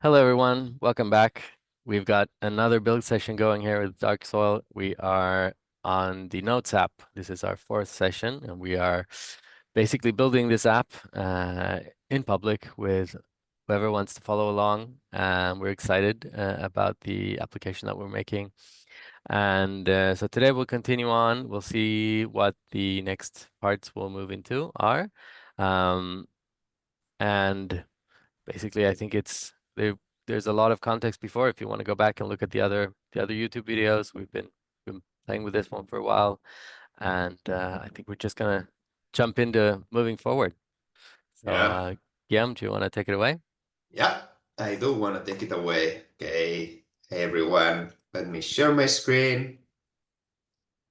Hello, everyone. Welcome back. We've got another build session going here with Dark Soil. We are on the Notes app. This is our fourth session, and we are basically building this app in public with whoever wants to follow along. We're excited about the application that we're making. And so today we'll continue on. We'll see what the next parts we'll move into are. Um, and basically, I think there's a lot of context before. If you want to go back and look at the other YouTube videos, we've been playing with this one for a while, and I think we're just gonna jump into moving forward. So, Yeah, Guillem, do you want to take it away? yeah, I do want to take it away. Okay, hey everyone, let me share my screen.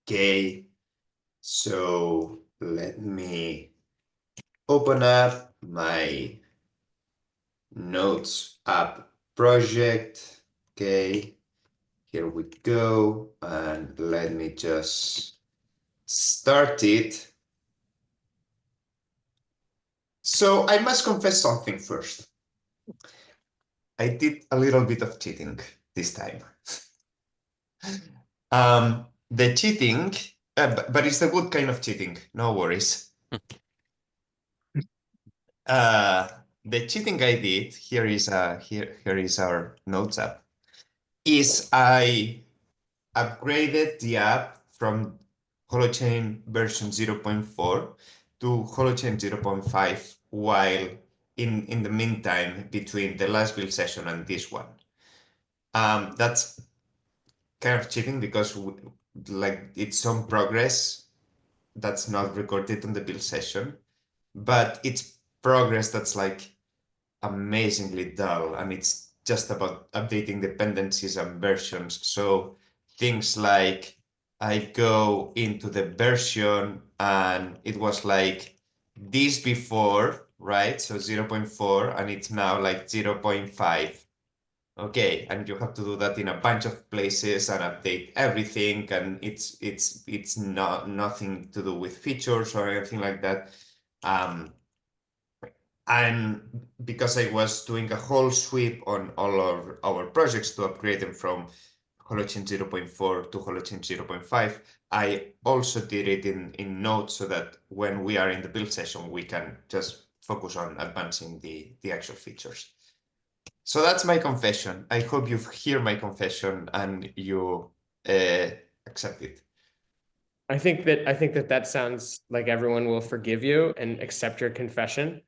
Okay, so let me open up my Notes app project. Okay, here we go, and let me just start it. So I must confess something first. I did a little bit of cheating this time. The cheating, but it's the good kind of cheating, no worries. Uh, the cheating I did, here is our notes app, is I upgraded the app from Holochain version 0.4 to Holochain 0.5 while in the meantime between the last build session and this one. That's kind of cheating because like it's some progress that's not recorded on the build session, but it's progress that's like amazingly dull, and it's just about updating dependencies and versions. So things like I go into the version and it was like this before, right? So 0.4, and it's now like 0.5. Okay, and you have to do that in a bunch of places and update everything, and it's not nothing to do with features or anything like that. And because I was doing a whole sweep on all of our projects to upgrade them from Holochain 0.4 to Holochain 0.5, I also did it in Node so that when we are in the build session, we can just focus on advancing the actual features. So that's my confession. I hope you hear my confession and you accept it. I think that sounds like everyone will forgive you and accept your confession,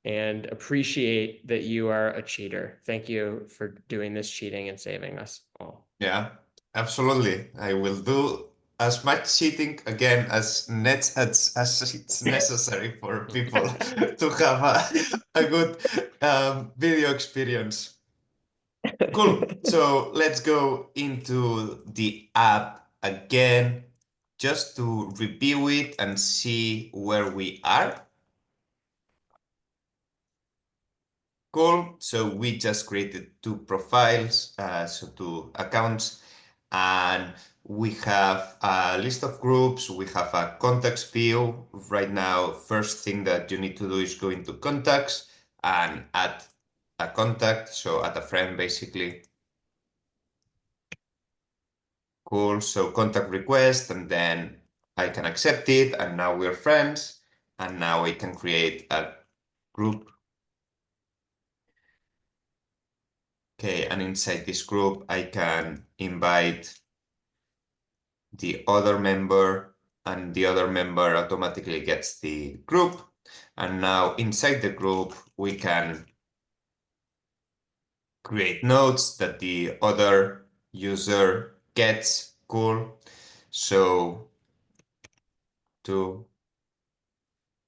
and appreciate that you are a cheater. Thank you for doing this cheating and saving us all. Yeah, absolutely. I will do as much cheating again as it's necessary for people to have a good video experience. Cool. So let's go into the app again just to review it and see where we are. Cool. So we just created two profiles, so two accounts, and we have a list of groups. We have a contacts view. Right now, first thing that you need to do is go into contacts and add a contact, so add a friend basically. Cool. So contact request, and then I can accept it, and now we're friends, and now I can create a group. Okay, and inside this group, I can invite the other member, and the other member automatically gets the group. And now inside the group, we can create notes that the other user gets. Cool. So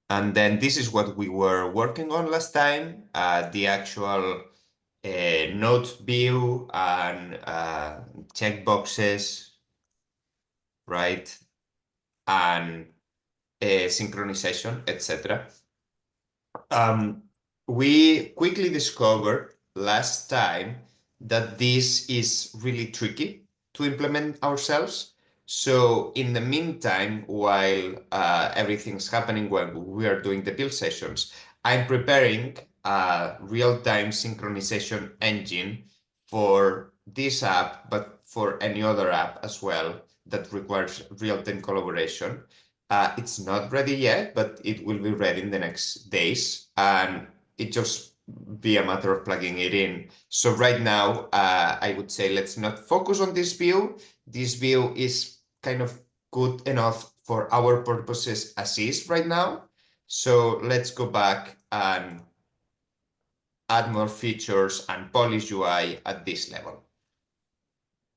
and then this is what we were working on last time, the actual note view and checkboxes, right? And synchronization, etc. We quickly discovered last time that this is really tricky to implement ourselves. So in the meantime, while everything's happening when we are doing the build sessions, I'm preparing a real-time synchronization engine for this app, but for any other app as well that requires real-time collaboration. It's not ready yet, but it will be ready in the next days, and it just be a matter of plugging it in. So right now, I would say let's not focus on this view. This view is kind of good enough for our purposes as is right now. So let's go back and add more features and polish UI at this level.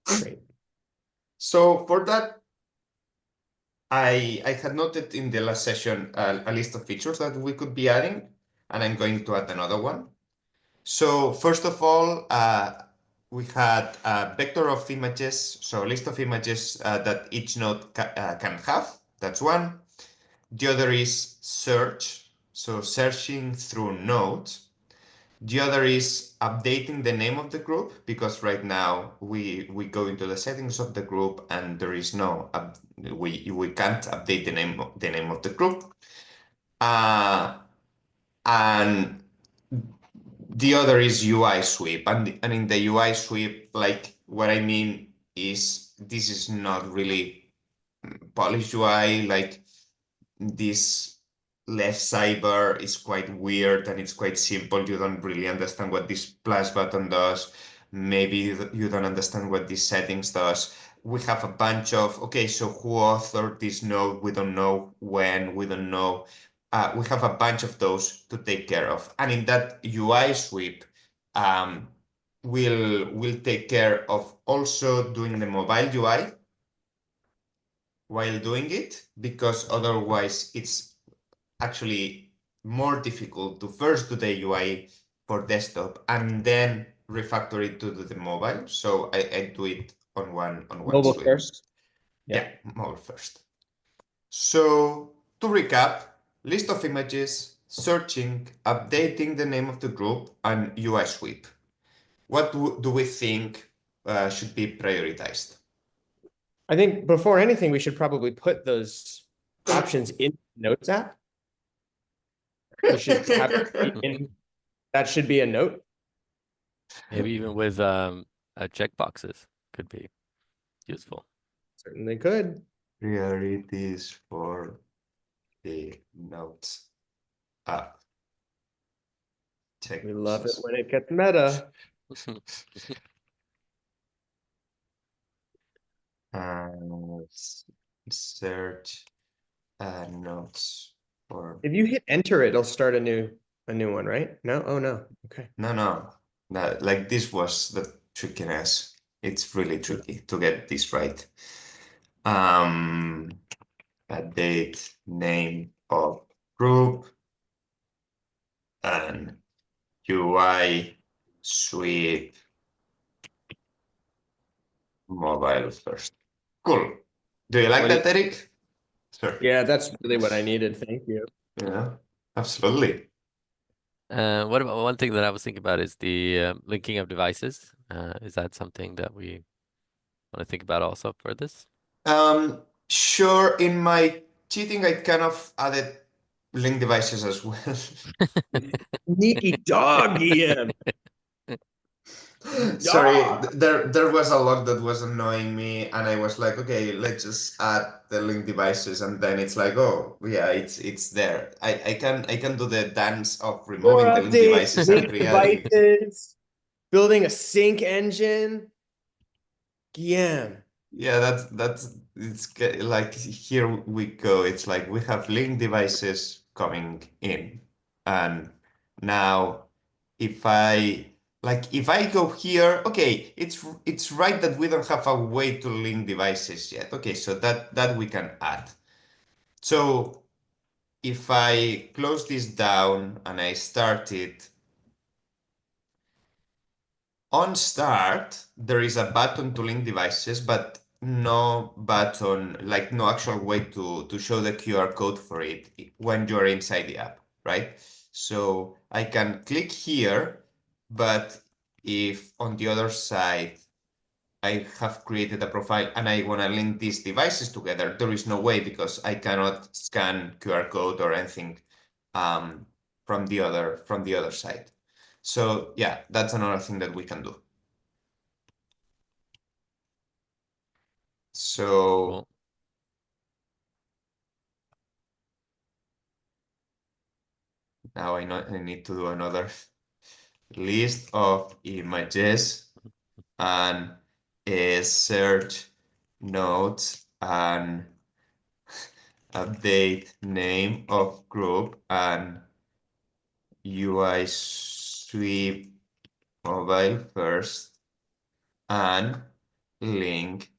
Great. So for that, I had noted in the last session a list of features that we could be adding, and I'm going to add another one. So first of all, we had a vector of images, so a list of images that each node can have. That's one. The other is search, so searching through nodes. The other is updating the name of the group, because right now we go into the settings of the group and there is no we can't update the name of the group. And the other is UI sweep, and in the UI sweep, like what I mean is this is not really polished UI. Like this left sidebar is quite weird and it's quite simple. You don't really understand what this plus button does. Maybe you don't understand what these settings does. We have a bunch of, okay, so who authored this node? We don't know when, we don't know. We have a bunch of those to take care of. And in that UI sweep, we'll take care of also doing the mobile UI while doing it, because otherwise it's actually more difficult to first do the UI for desktop and then refactor it to the mobile. So I do it on one Mobile sweep. first. Yeah, mobile first. So to recap, list of images, searching, updating the name of the group, and UI sweep. What do we think should be prioritized? I think before anything, we should probably put those options in Notes app. We should have that should be a note. Maybe even with checkboxes could be useful. Certainly could. Priorities for the notes app. We love it Checkboxes. when it gets meta. Search notes for If you hit enter, it'll start a new one, right? No? Oh no. Okay. no, like this was the trickiness. It's really tricky to get this right. Update name of group and UI sweep mobile first. Cool. Do you like that, Eric? Sure. Yeah, that's really what I needed. Thank you. Yeah, absolutely. What about one thing that I was thinking about is the linking of devices. Is that something that we want to think about also for this? Sure. In my cheating, I kind of added link devices as well. Sneaky dog, Guillem. Sorry, there was a lot that was annoying me, and I was like, okay, let's just add the link devices, and then it's like, oh yeah, it's there. I can do the dance of removing the link devices and re-adding. devices, building a sync engine. Guillem. Yeah, like here we go. It's like we have link devices coming in, and now if I go here, okay, it's right that we don't have a way to link devices yet. Okay, so that we can add. So if I close this down and I start it, on start, there is a button to link devices, but no button, like no actual way to show the QR code for it when you're inside the app, right? So I can click here, but if on the other side I have created a profile and I want to link these devices together, there is no way because I cannot scan QR code or anything from the other side. So yeah, that's another thing that we can do. So Cool. now I know I need to do another list of images and search nodes and update name of group and UI sweep mobile first and link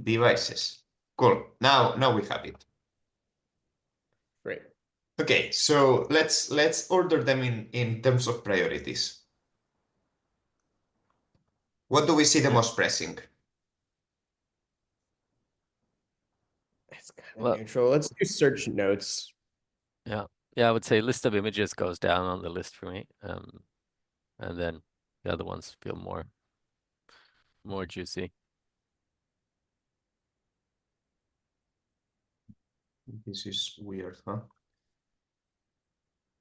devices. Cool. Now we have it. Great. Okay, so let's order them in terms of priorities. What do we see the Yeah. most pressing? It's kind of Well, neutral. Let's do search notes. yeah. Yeah, I would say list of images goes down on the list for me. And then the other ones feel more juicy. This is weird, huh?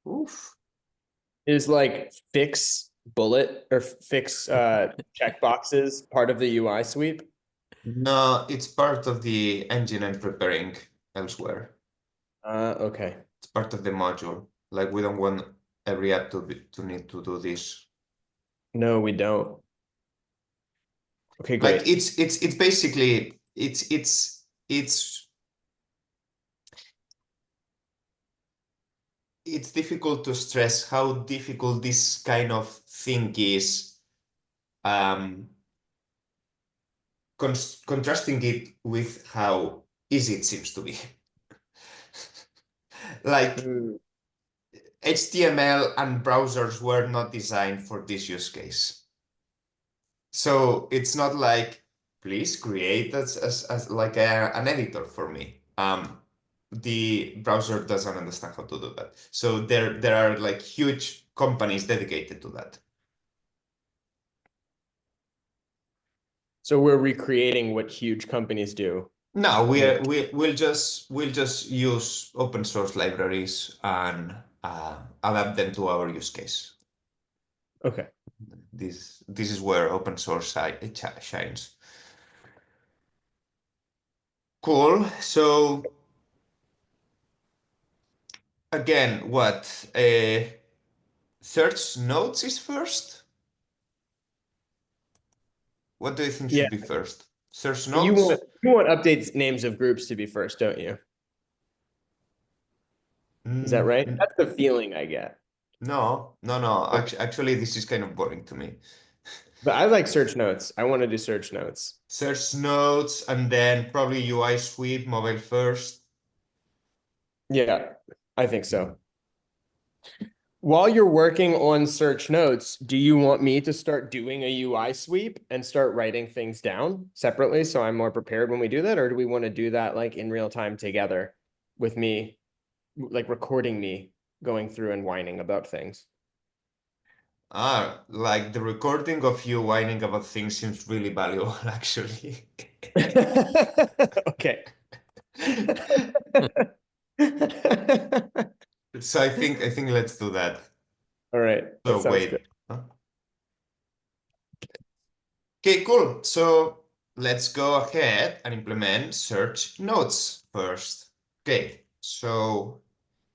Oof. Is like fix bullet or fix checkboxes part of the UI sweep? No, it's part of the engine I'm preparing elsewhere. Okay. It's part of the module. Like we don't want every app to need to do this. No, we don't. Okay, Like great. it's basically it's difficult to stress how difficult this kind of thing is. Contrasting it with how easy it seems to be. Like Mm. HTML and browsers were not designed for this use case. So it's not like, please create as like an editor for me. The browser doesn't understand how to do that. So there are like huge companies dedicated to that. So we're recreating what huge companies do. No, we'll just use open source libraries and adapt them to our use case. Okay. This is where open source shines. Cool. So again, what search nodes is first? What do you think Yeah. should be first? Search You nodes? want updates names of groups to be first, don't you? Is that right? Mm, That's the feeling I get. no. Actually, this is kind of boring to me. But I like search notes. I want to do search notes. Search nodes and then probably UI sweep mobile first. Yeah, I think so. While you're working on search notes, do you want me to start doing a UI sweep and start writing things down separately so I'm more prepared when we do that? Or do we want to do that like in real time together with me, like recording me going through and whining about things? Like the recording of you whining about things seems really valuable, actually. Okay. So I think let's do that. All right. That So sounds good. wait. Huh? Okay, cool. So let's go ahead and implement search nodes first. Okay, so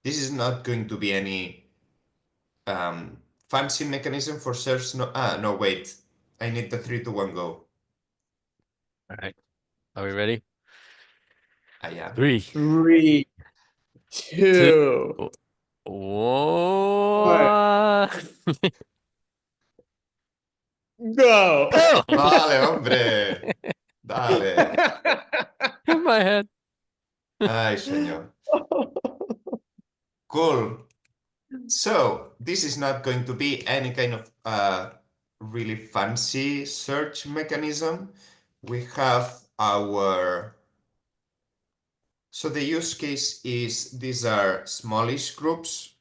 this is not going to be any fancy mechanism for search. No, wait. I need the 3, 2, 1, go. All right. Are we ready? I am. 3, 3, 2, 2, 1, 1. go. Go! Dale, hombre. Dale. In my head. Ay, señor. Cool. So this is not going to be any kind of really fancy search mechanism. We have our... So the use case is these are smallish groups.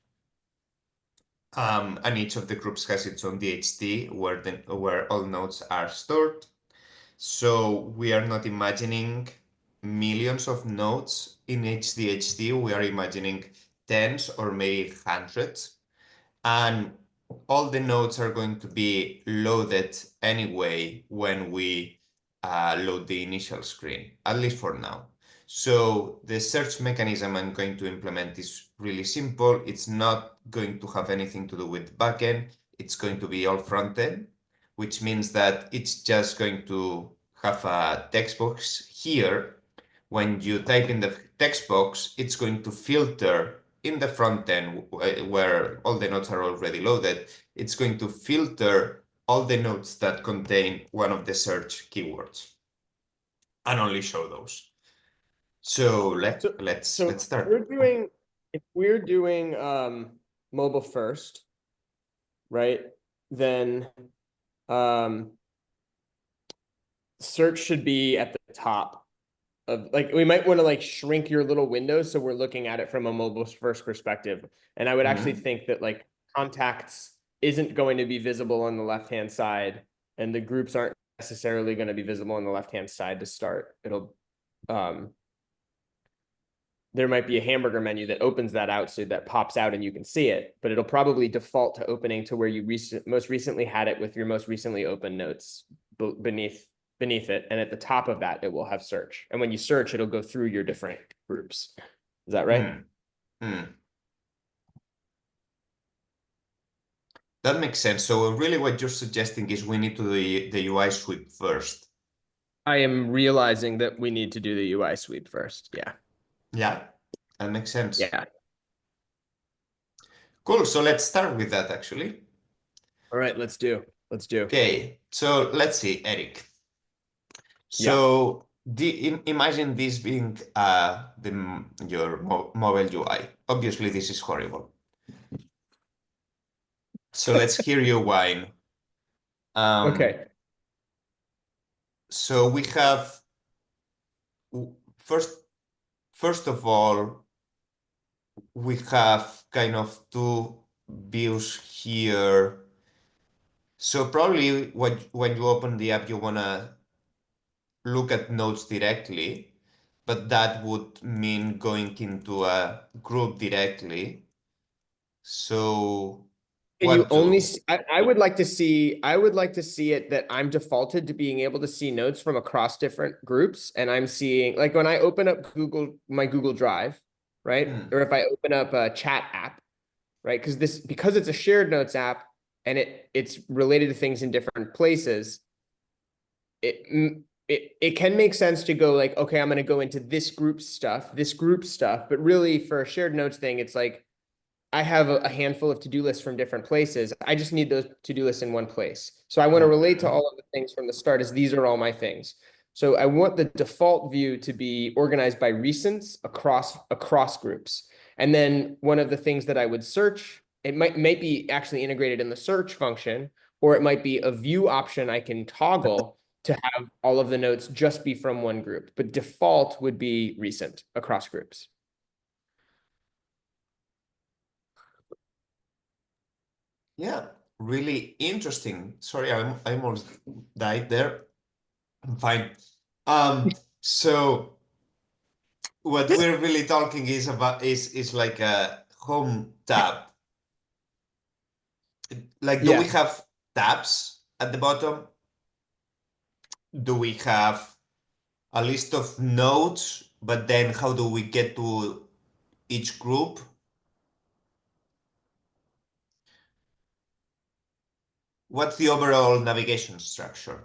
And each of the groups has its own DHT where all nodes are stored. So we are not imagining millions of nodes in each DHT. We are imagining tens or maybe hundreds. and all the nodes are going to be loaded anyway when we load the initial screen, at least for now. So the search mechanism I'm going to implement is really simple. It's not going to have anything to do with backend. It's going to be all frontend, which means that it's just going to have a text box here. When you type in the text box, it's going to filter in the front end where all the nodes are already loaded. It's going to filter all the nodes that contain one of the search keywords and only show those. So let's start. If we're doing mobile first, right? Then search should be at the top of, like, we might want to like shrink your little window so we're looking at it from a mobile first perspective. And I would actually think that like contacts isn't going to be visible on the left-hand side, and the groups aren't necessarily going to be visible on the left-hand side to start. It'll there might be a hamburger menu that opens that out so that pops out and you can see it, but it'll probably default to opening to where you most recently had it with your most recently open notes beneath it. And at the top of that, it will have search. And when you search, it'll go through your different groups. Is that right? That makes sense. So really what you're suggesting is we need to do the UI sweep first. I am realizing that we need to do the UI sweep first. Yeah. Yeah, that makes sense. Yeah. Cool. So let's start with that actually. All right, let's do. Okay, so let's see, Eric. So imagine this being your mobile UI. Obviously, this is horrible. So let's hear you whine. Okay. So we have first of all, we have kind of two views here. So probably when you open the app, you wanna look at nodes directly, but that would mean going into a group directly. So Can you what only do? I would like to see it that I'm defaulted to being able to see notes from across different groups, and I'm seeing, like, when I open up my Google Drive, right? Or if I open up a chat app, right? Because it's a shared notes app and it's related to things in different places, it can make sense to go like, okay, I'm going to go into this group stuff, but really for a shared notes thing, it's like, I have a handful of to-do lists from different places. I just need those to-do lists in one place. So I want to relate to all of the things from the start as these are all my things. So I want the default view to be organized by recents across groups. And then one of the things that I would search, it might be actually integrated in the search function, or it might be a view option I can toggle to have all of the notes just be from one group. But default would be recent across groups. Yeah, really interesting. Sorry, I almost died there. I'm fine. So what we're really talking is about is like a home tab. Like, do we have tabs at the bottom? Do we have a list of nodes? But then how do we get to each group? What's the overall navigation structure?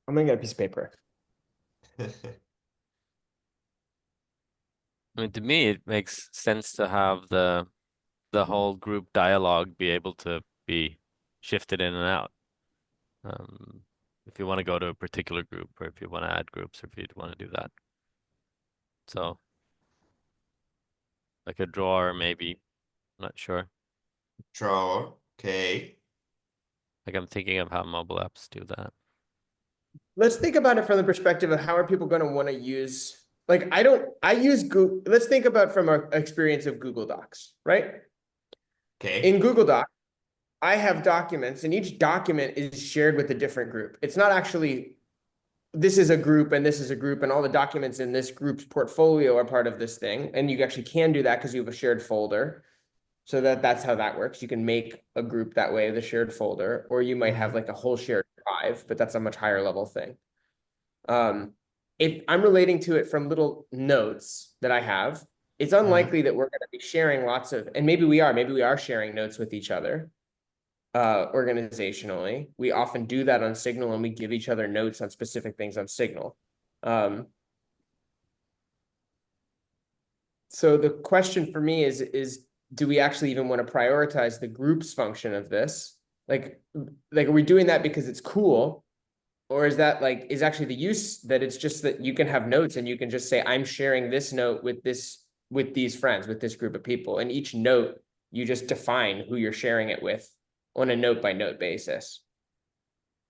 I'm gonna get a piece of paper. I mean, to me, it makes sense to have the whole group dialogue be able to be shifted in and out. If you want to go to a particular group, or if you want to add groups, or if you want to do that. So, like a drawer, maybe. I'm not sure. Drawer, okay. Like, I'm thinking of how mobile apps do that. Let's think about it from the perspective of how are people going to want to use, like, I use Google. Let's think about from our experience of Google Docs, right? Okay. In Google Docs, I have documents, and each document is shared with a different group. It's not actually, this is a group and this is a group, and all the documents in this group's portfolio are part of this thing. And you actually can do that because you have a shared folder. So that's how that works. You can make a group that way, the shared folder, or you might have like a whole shared drive, but that's a much higher level thing. If I'm relating to it from little notes that I have, it's unlikely that we're going to be sharing lots of, and maybe we are sharing notes with each other organizationally. We often do that on Signal, and we give each other notes on specific things on Signal. So the question for me is do we actually even want to prioritize the groups function of this? Like are we doing that because it's cool? Or is that is actually the use that it's just that you can have notes and you can just say, I'm sharing this note with these friends, with this group of people. And each note, you just define who you're sharing it with on a note by note basis,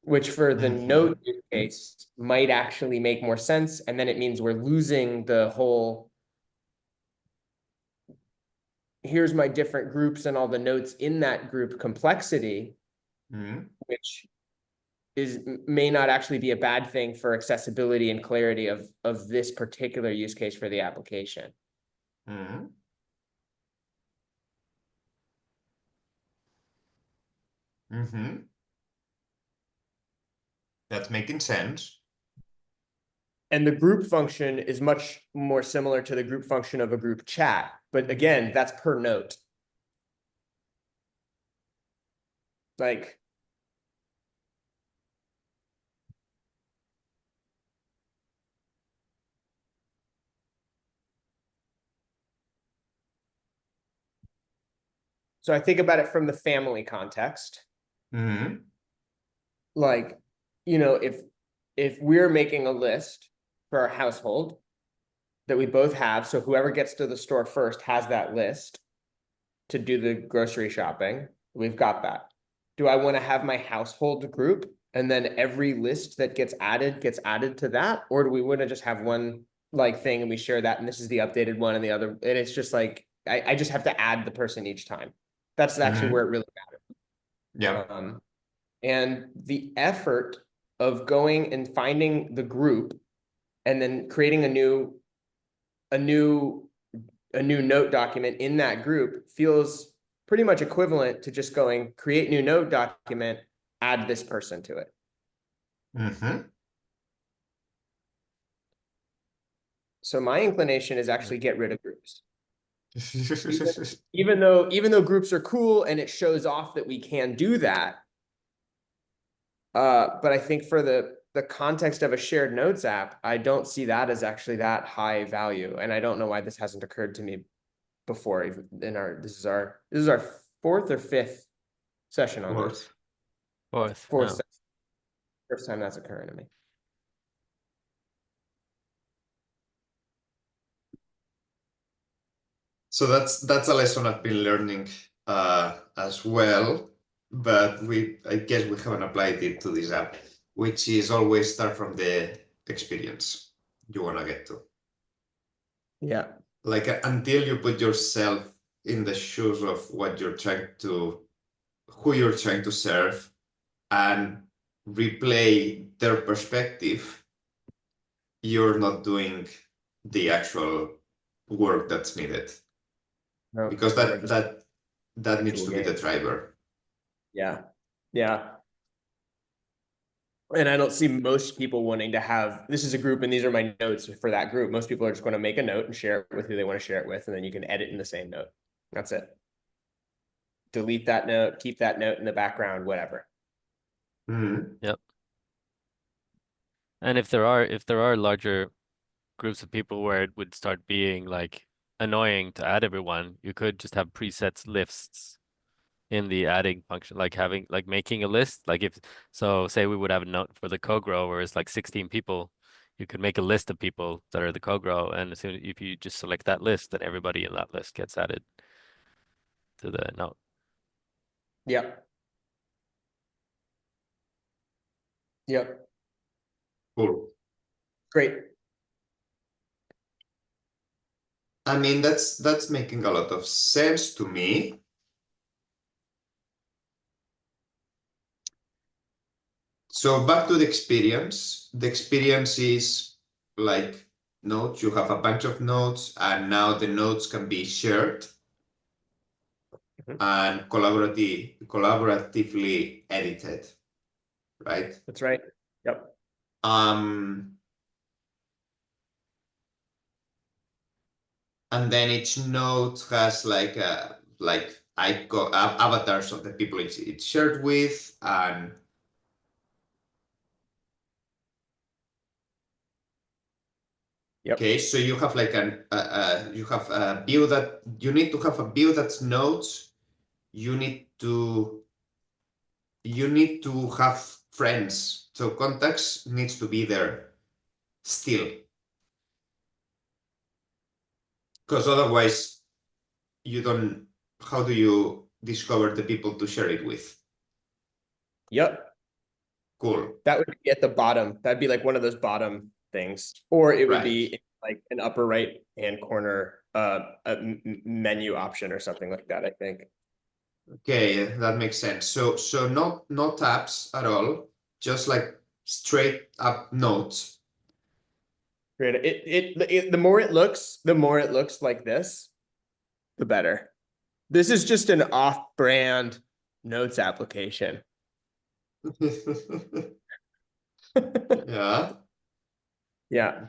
which for the note use case might actually make more sense. And then it means we're losing the whole, here's my different groups and all the notes in that group complexity, which may not actually be a bad thing for accessibility and clarity of this particular use case for the application. That's making sense. And the group function is much more similar to the group function of a group chat. But again, that's per note. So I think about it from the family context. If we're making a list for our household that we both have, so whoever gets to the store first has that list to do the grocery shopping, we've got that. Do I want to have my household group and then every list that gets added to that? Or do we want to just have one thing and we share that, and this is the updated one and the other, and it's just I just have to add the person each time. That's actually where it really matters. Yeah. And the effort of going and finding the group and then creating a new note document in that group feels pretty much equivalent to just going create new note document, add this person to it. So my inclination is actually get rid of groups. even though groups are cool and it shows off that we can do that. But I think for the context of a shared notes app, I don't see that as actually that high value. And I don't know why this hasn't occurred to me before. This is our fourth or fifth session on this. Fourth. Session. First time that's occurring to me. So that's a lesson I've been learning as well, but I guess we haven't applied it to this app, which is always start from the experience you want to get to. Yeah. Until you put yourself in the shoes of who you're trying to serve and replay their perspective, you're not doing the actual work that's needed. No, because that needs to be the driver. Yeah. And I don't see most people wanting to have, this is a group and these are my notes for that group. Most people are just going to make a note and share it with who they want to share it with. And then you can edit in the same note. That's it. Delete that note, keep that note in the background, whatever. Yep. And if there are larger groups of people where it would start being annoying to add everyone, you could just have presets lists in the adding function, making a list. Say we would have a note for the co-grow where it's 16 people, you could make a list of people that are the co-grow, and if you just select that list, then everybody in that list gets added to the note. Yep. Cool. Great. I mean, that's making a lot of sense to me. So back to the experience. The experience is like notes. You have a bunch of notes, and now the notes can be shared and collaboratively edited, right? That's right. Yep. And then each note has like avatars of the people it's shared with, and Yep. okay, so you have like you have a view that you need to have a view that's nodes. You need to have friends, so context needs to be there still, because otherwise you don't. How do you discover the people to share it with? Yep. Cool. That would be at the bottom. That'd be like one of those bottom things, or it would Right. be like an upper right hand corner menu option or something like that, I think. Okay, that makes sense. So no tabs at all, just like straight up notes. The more it looks like this, the better. This is just an off-brand notes application. Yeah. Yeah.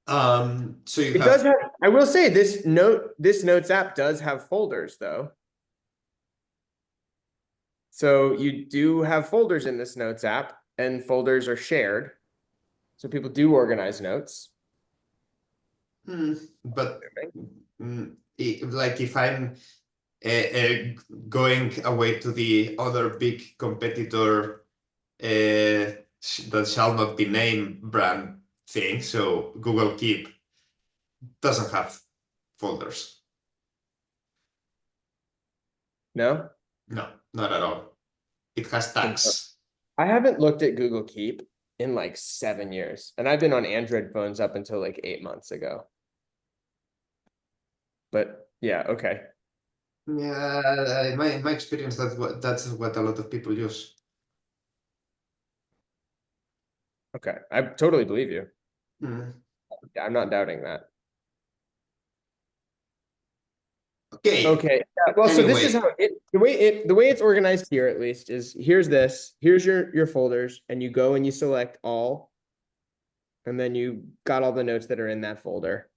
So you It does have, I will say this notes app does have folders though. So you do have folders in this notes app, and folders are shared. So people do organize notes. but like if I'm going away to the other big competitor that shall not be named brand thing, so Google Keep doesn't have folders. No? No, not at all. It has tags. I haven't looked at Google Keep in like 7 years, and I've been on Android phones up until like 8 months ago. But yeah, okay. Yeah, in my experience, that's what a lot of people use. Okay, I totally believe you. Mm. I'm not doubting that. Okay. Okay. Yeah, well, so this is how the way it's organized here, at least, is here's your folders, and you go and you select all, and then you got all the notes that are in that folder.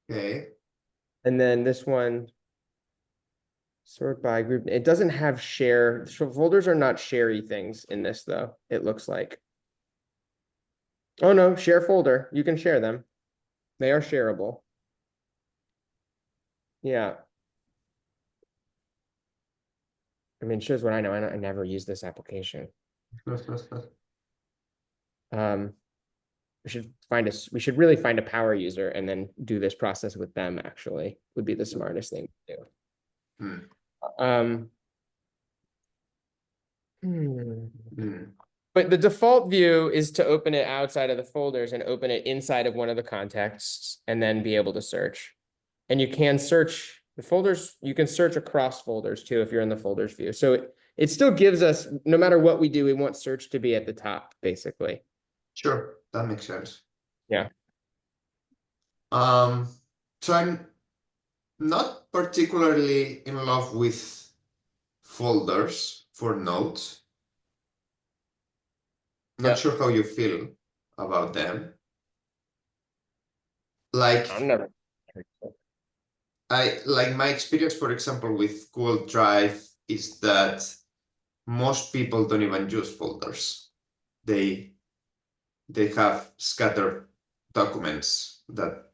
Okay. And then this one, sort by group. It doesn't have share. So folders are not sharey things in this, though, it looks like. Oh no, share folder. You can share them. They are shareable. Yeah. I mean, shows what I know. I never use this application. We should really find a power user and then do this process with them, actually, would be the smartest thing to do. But the default view is to open it outside of the folders and open it inside of one of the contexts and then be able to search. And you can search the folders. You can search across folders too if you're in the folders view. So it still gives us, no matter what we do, we want search to be at the top, basically. Sure, that makes sense. Yeah. So I'm not particularly in love with folders for notes. Not sure how you feel about them. Like I'm never. My experience, for example, with Google Drive is that most people don't even use folders. They have scattered documents that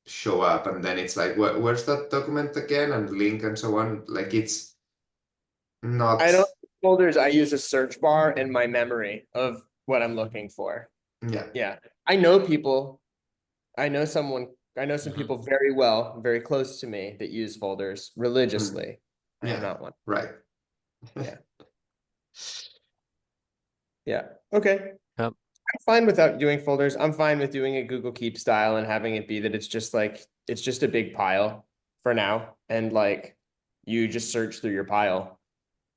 show up, and then it's like, where's that document again, and link and so on. Like it's not. I don't folders. I use a search bar in my memory of what I'm looking for. Yeah. Yeah. I know people. I know some people very well, very close to me, that use folders religiously. I am not one. Right. Yeah. Yeah. Okay. Yep. I'm fine without doing folders. I'm fine with doing a Google Keep style and having it be that it's just a big pile for now. And like you just search through your pile.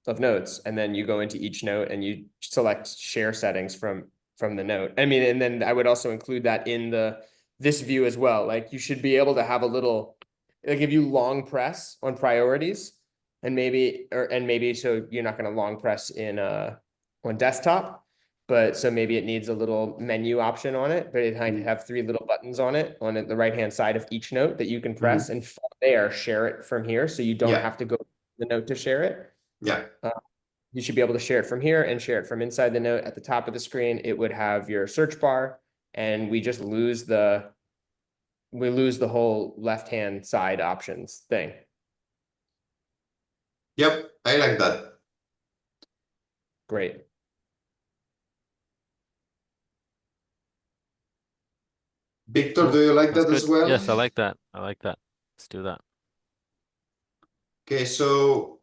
of notes, and then you go into each note and you select share settings from the note. I mean, and then I would also include that in this view as well. Like you should be able to have a little, like if you long press on priorities, and maybe so you're not going to long press in on desktop, but so maybe it needs a little menu option on it, but it might have 3 little buttons on it on the right hand side of each note that you can press, and from there share it from here, so you don't have to go to the note to share it. Yeah. You should be able to share it from here and share it from inside the note. At the top of the screen, it would have your search bar, and we just lose the whole left-hand side options thing. Yep, I like that. Great. Victor, Cool. do you like That's that as good. well? Yes, I like that. I like that. Let's do that. Okay, so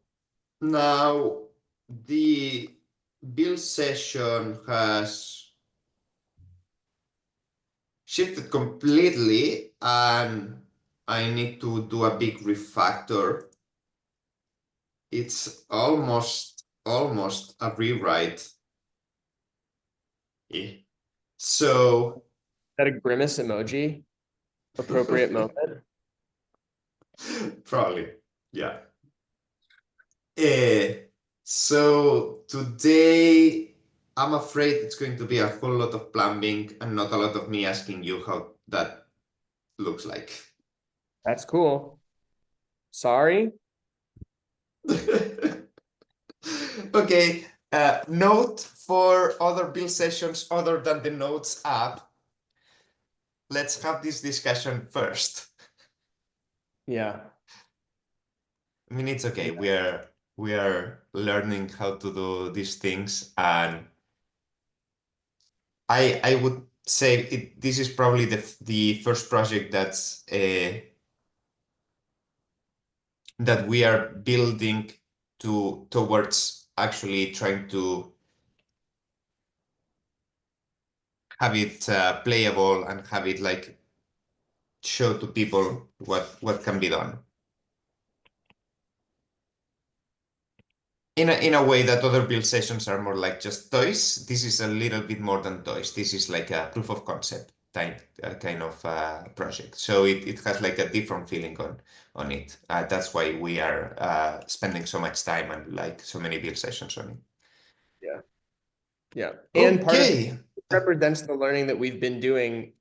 now the build session has shifted completely, and I need to do a big refactor. It's almost a rewrite. So Is that a grimace emoji? Appropriate moment. probably, yeah. So today, I'm afraid it's going to be a whole lot of plumbing and not a lot of me asking you how that looks like. That's cool. Sorry. Okay, note for other build sessions other than the Notes app. Let's have this discussion first. Yeah. I mean, it's okay. We are learning how to do these things, and I would say this is probably the first project that we are building towards actually trying to have it playable and have it like show to people what can be done in a way that other build sessions are more like just toys. This is a little bit more than toys. This is like a proof of concept kind of project. So it has like a different feeling on it. That's why we are spending so much time and like so many build sessions on it. Yeah. Yeah. And part of it Okay. represents the learning that we've been doing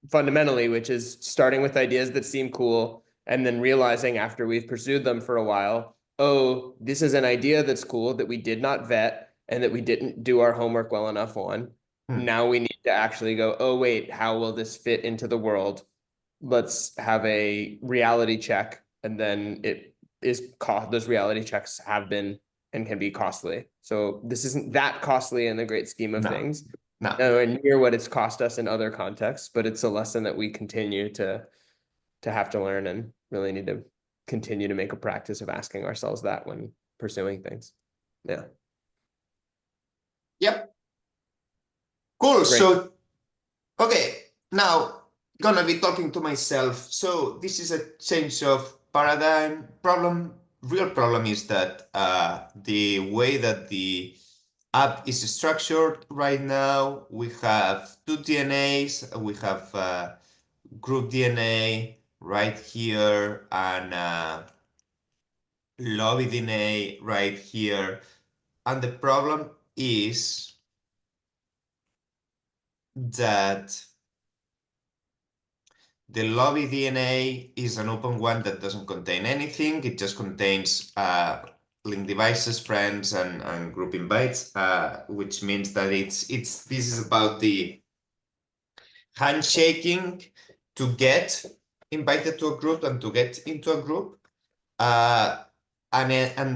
fundamentally, which is starting with ideas that seem cool and then realizing after we've pursued them for a while, oh, this is an idea that's cool that we did not vet and that we didn't do our homework well enough on. Now we need to actually go, oh, wait, how will this fit into the world? Let's have a reality check. And then those reality checks have been and can be costly. So this isn't that costly in the great scheme of No. things. No. Nowhere near what it's cost us in other contexts, but it's a lesson that we continue to have to learn and really need to continue to make a practice of asking ourselves that when pursuing things. Yeah. Yep. Cool. Great. So, okay, now gonna be talking to myself. So this is a change of paradigm problem. Real problem is that the way that the app is structured right now, we have two DNAs. We have group DNA right here and lobby DNA right here. And the problem is that the lobby DNA is an open one that doesn't contain anything. It just contains link devices, friends, and group invites, which means that this is about the handshaking to get invited to a group and to get into a group. And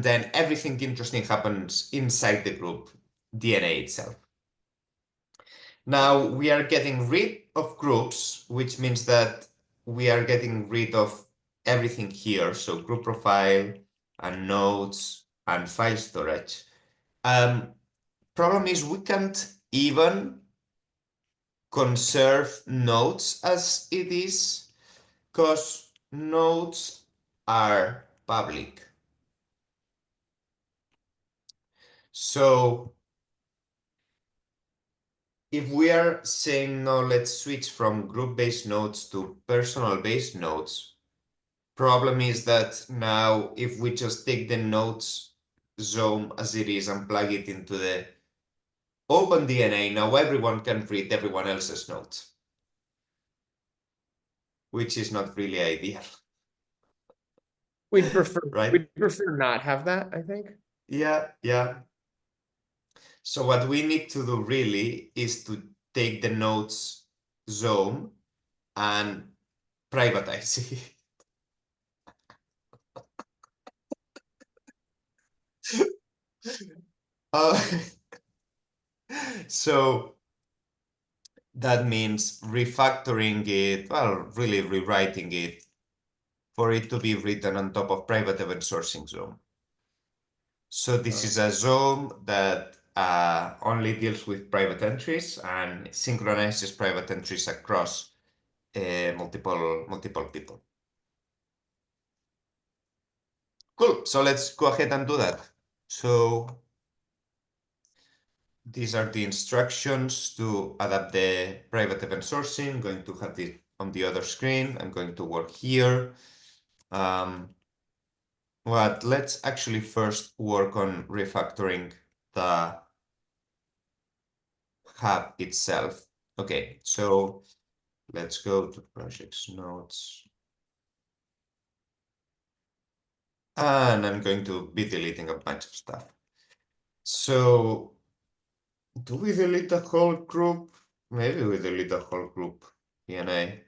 then everything interesting happens inside the group DNA itself. Now we are getting rid of groups, which means that we are getting rid of everything here. So group profile and nodes and file storage. Problem is we can't even conserve nodes as it is because nodes are public. So if we are saying, no, let's switch from group-based nodes to personal-based nodes, problem is that now if we just take the nodes zone as it is and plug it into the OpenDNA, now everyone can read everyone else's nodes, which is not really ideal. We'd prefer Right? we'd prefer not have that, I think. Yeah, yeah. So what we need to do really is to take the nodes zone and privatize it. Uh, so that means refactoring it, well, really rewriting it for it to be written on top of private event sourcing zone. So this is a zone that only deals with private entries and synchronizes private entries across multiple people. Cool, so let's go ahead and do that. So these are the instructions to adapt the private event sourcing. I'm going to have it on the other screen. I'm going to work here. But let's actually first work on refactoring the hub itself. Okay, so let's go to projects notes. And I'm going to be deleting a bunch of stuff. So do we delete the whole group? Maybe we delete the whole group DNA.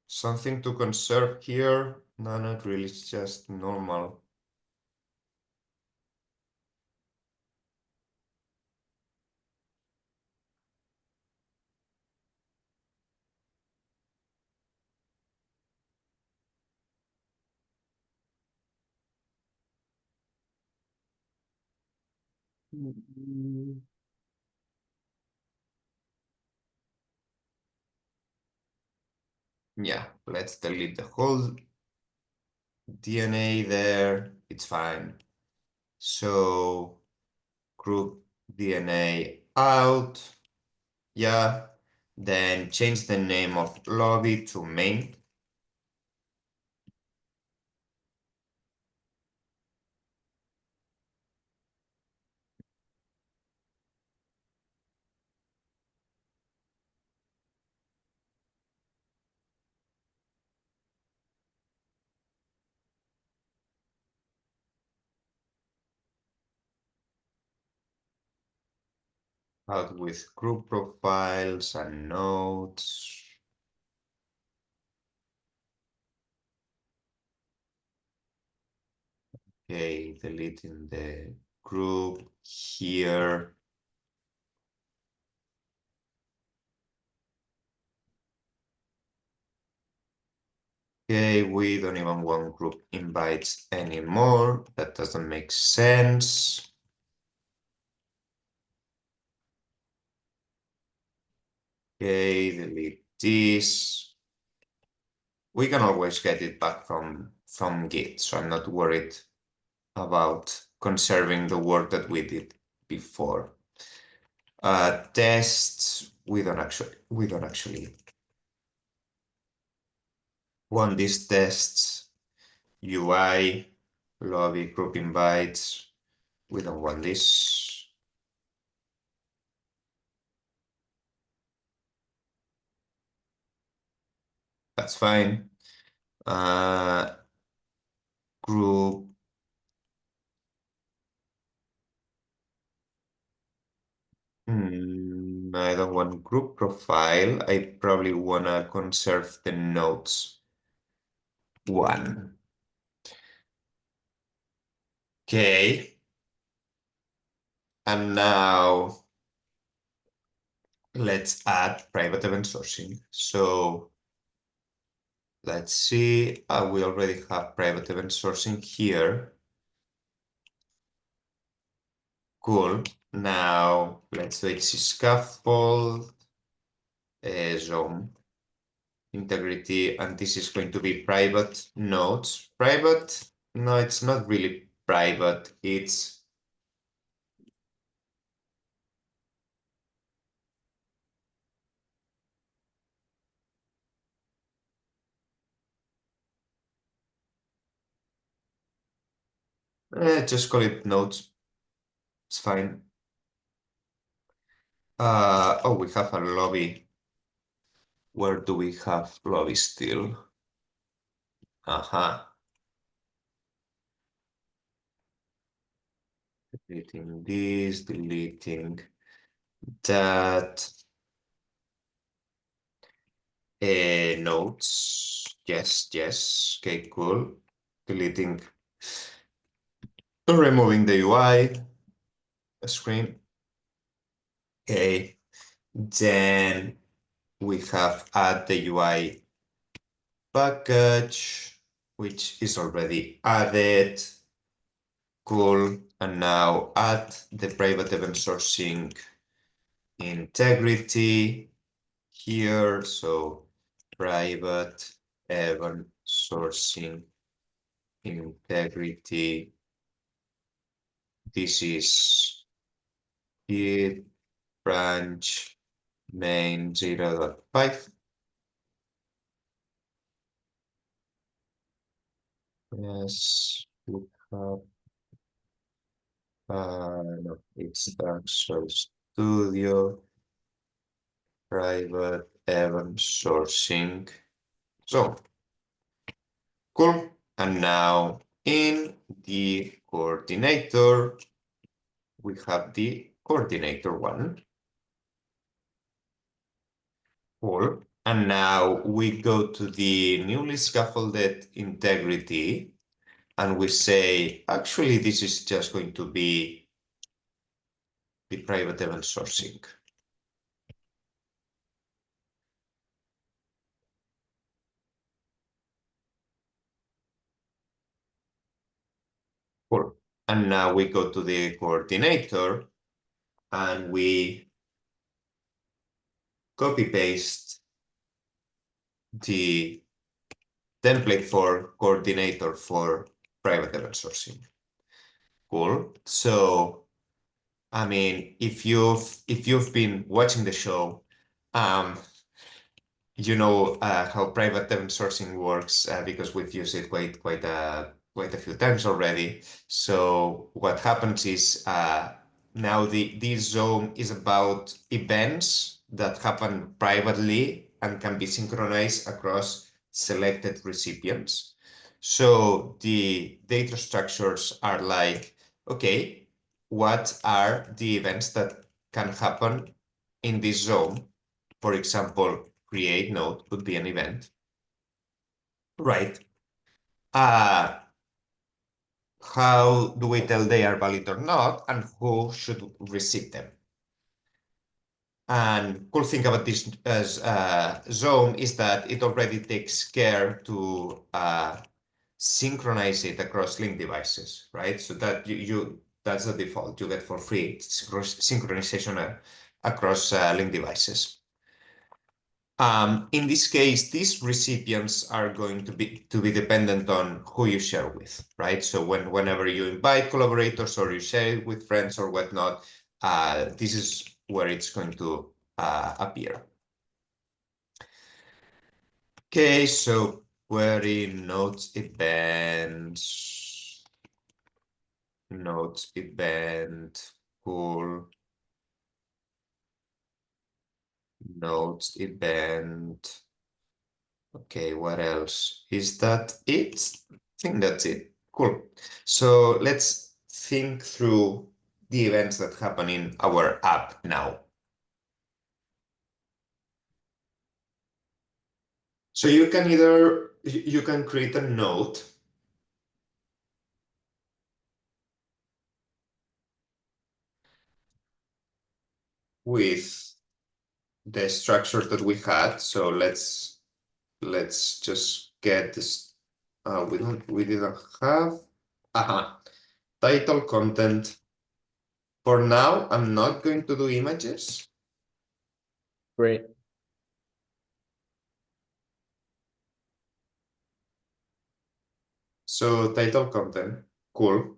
Something to conserve here? No, not really, it's just normal. Yeah, let's delete the whole DNA there, it's fine. So group DNA out, yeah. Then change the name of lobby to main. Out with group profiles and nodes. Okay, deleting the group here. Okay, we don't even want group invites anymore. That doesn't make sense. Okay, delete this. We can always get it back from Git, so I'm not worried about conserving the work that we did before. Tests, we don't actually want these tests. UI, lobby, group invites, we don't want this. That's fine. Group. I don't want group profile. I probably wanna conserve the nodes one. Okay. And now let's add private event sourcing. So let's see, we already have private event sourcing here. Cool. Now let's do HC scaffold, zone, integrity, and this is going to be private nodes. Private, no, it's not really private. It's Just call it nodes. It's fine. Oh, we have a lobby. Where do we have lobby still? Deleting this, deleting that. Notes. Yes, yes. Okay, cool. Deleting, removing the UI screen. Okay. Then we have add the UI package, which is already added. Cool. And now add the private event sourcing integrity here. So private event sourcing integrity. This is it, branch main 0.5. Yes, we have no, it's the source studio private event sourcing. So cool. And now in the coordinator, we have the coordinator one. Cool. And now we go to the newly scaffolded integrity and we say, actually, this is just going to be the private event sourcing. Cool. And now we go to the coordinator and we copy paste the template for coordinator for private event sourcing. Cool. So, I mean, if you've been watching the show, you know how private event sourcing works because we've used it quite a few times already. So what happens is now this zone is about events that happen privately and can be synchronized across selected recipients. So the data structures are like, okay, what are the events that can happen in this zone? For example, create node could be an event, right? How do we tell they are valid or not, and who should receive them? And cool thing about this zone is that it already takes care to synchronize it across link devices, right? So that that's the default you get for free synchronization across link devices. In this case, these recipients are going to be dependent on who you share with, right? So whenever you invite collaborators or you share it with friends or whatnot, this is where it's going to appear. Okay, so query nodes events, nodes event, cool, nodes event. Okay, what else? Is that it? I think that's it. Cool. So let's think through the events that happen in our app now. So you can create a node with the structure that we had. So let's just get this. We didn't have title content. For now, I'm not going to do images. Great. So title content, cool.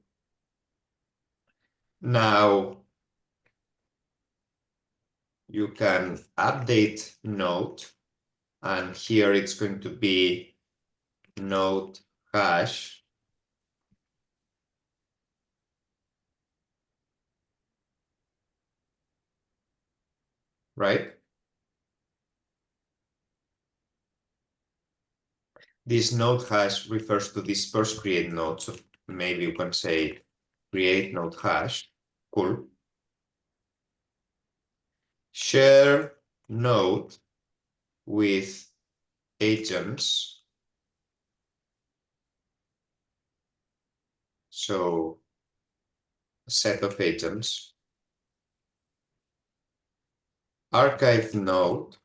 Now you can update node, and here it's going to be node hash right? This node hash refers to this first create node, so maybe you can say create node hash. Cool. Share node with agents. So a set of agents. Archive node.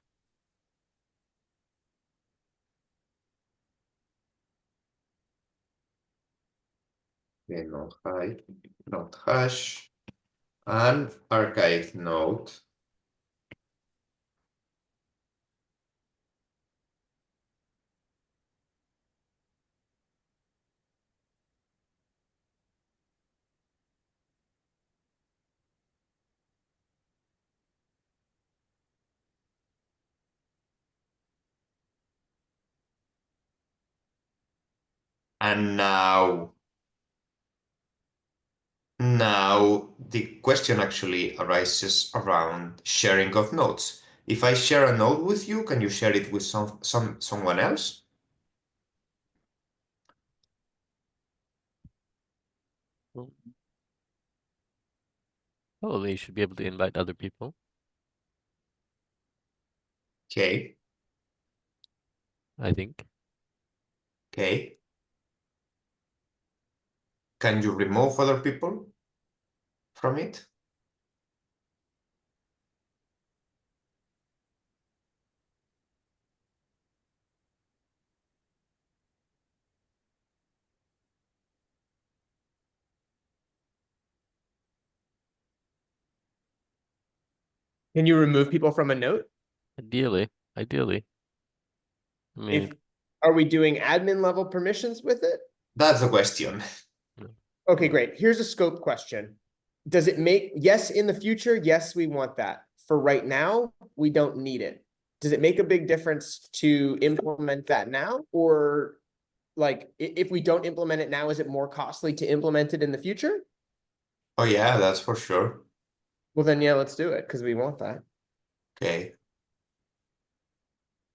Okay, node hash, and archive node. And now the question actually arises around sharing of nodes. If I share a node with you, can you share it with someone else? Probably you should be able to invite other people. Okay. I think. Okay. Can you remove other people from it? Can you remove people from a note? Ideally. I mean, If are we doing admin level permissions with it? That's the question. Okay, great. Here's a scope question. Does it make, yes, in the future, yes, we want that. For right now, we don't need it. Does it make a big difference to implement that now? Or like, if we don't implement it now, is it more costly to implement it in the future? Oh yeah, that's for sure. Well, then, yeah, let's do it because we want that. Okay.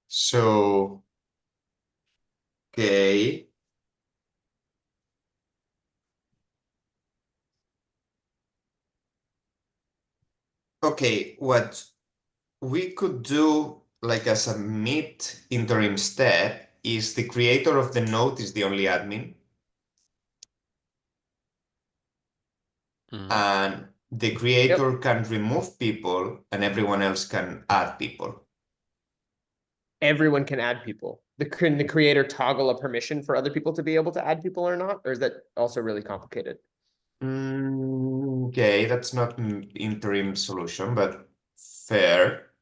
So, okay. Okay, what we could do, like as a mid interim step, is the creator of the node is the only admin, mhm. and the creator can remove people and everyone else can add people. Everyone can add people. Can the creator toggle a permission for other people to be able to add people or not? Or is that also really complicated? Okay, that's not an interim solution, but fair.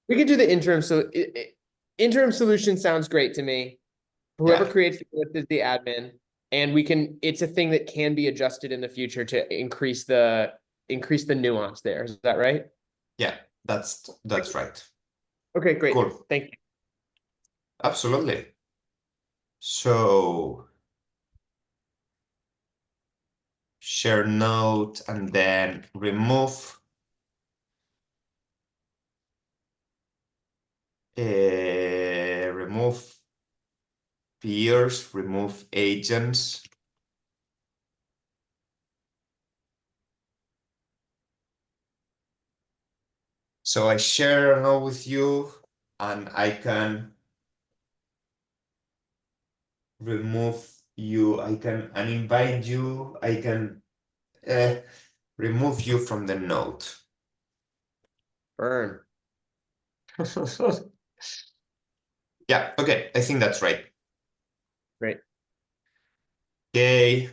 We could do the interim. So interim solution sounds great to me. Whoever Yeah, creates the list is the admin, and it's a thing that can be adjusted in the future to increase the nuance there. Is that right? yeah, that's right. Okay, great. Cool. Thank you. Absolutely. So share node and then remove peers, remove agents. So I share a node with you and I can remove you, I can uninvite you, I can remove you from the node. Burn. Yeah, okay, I think that's right. Great. Okay.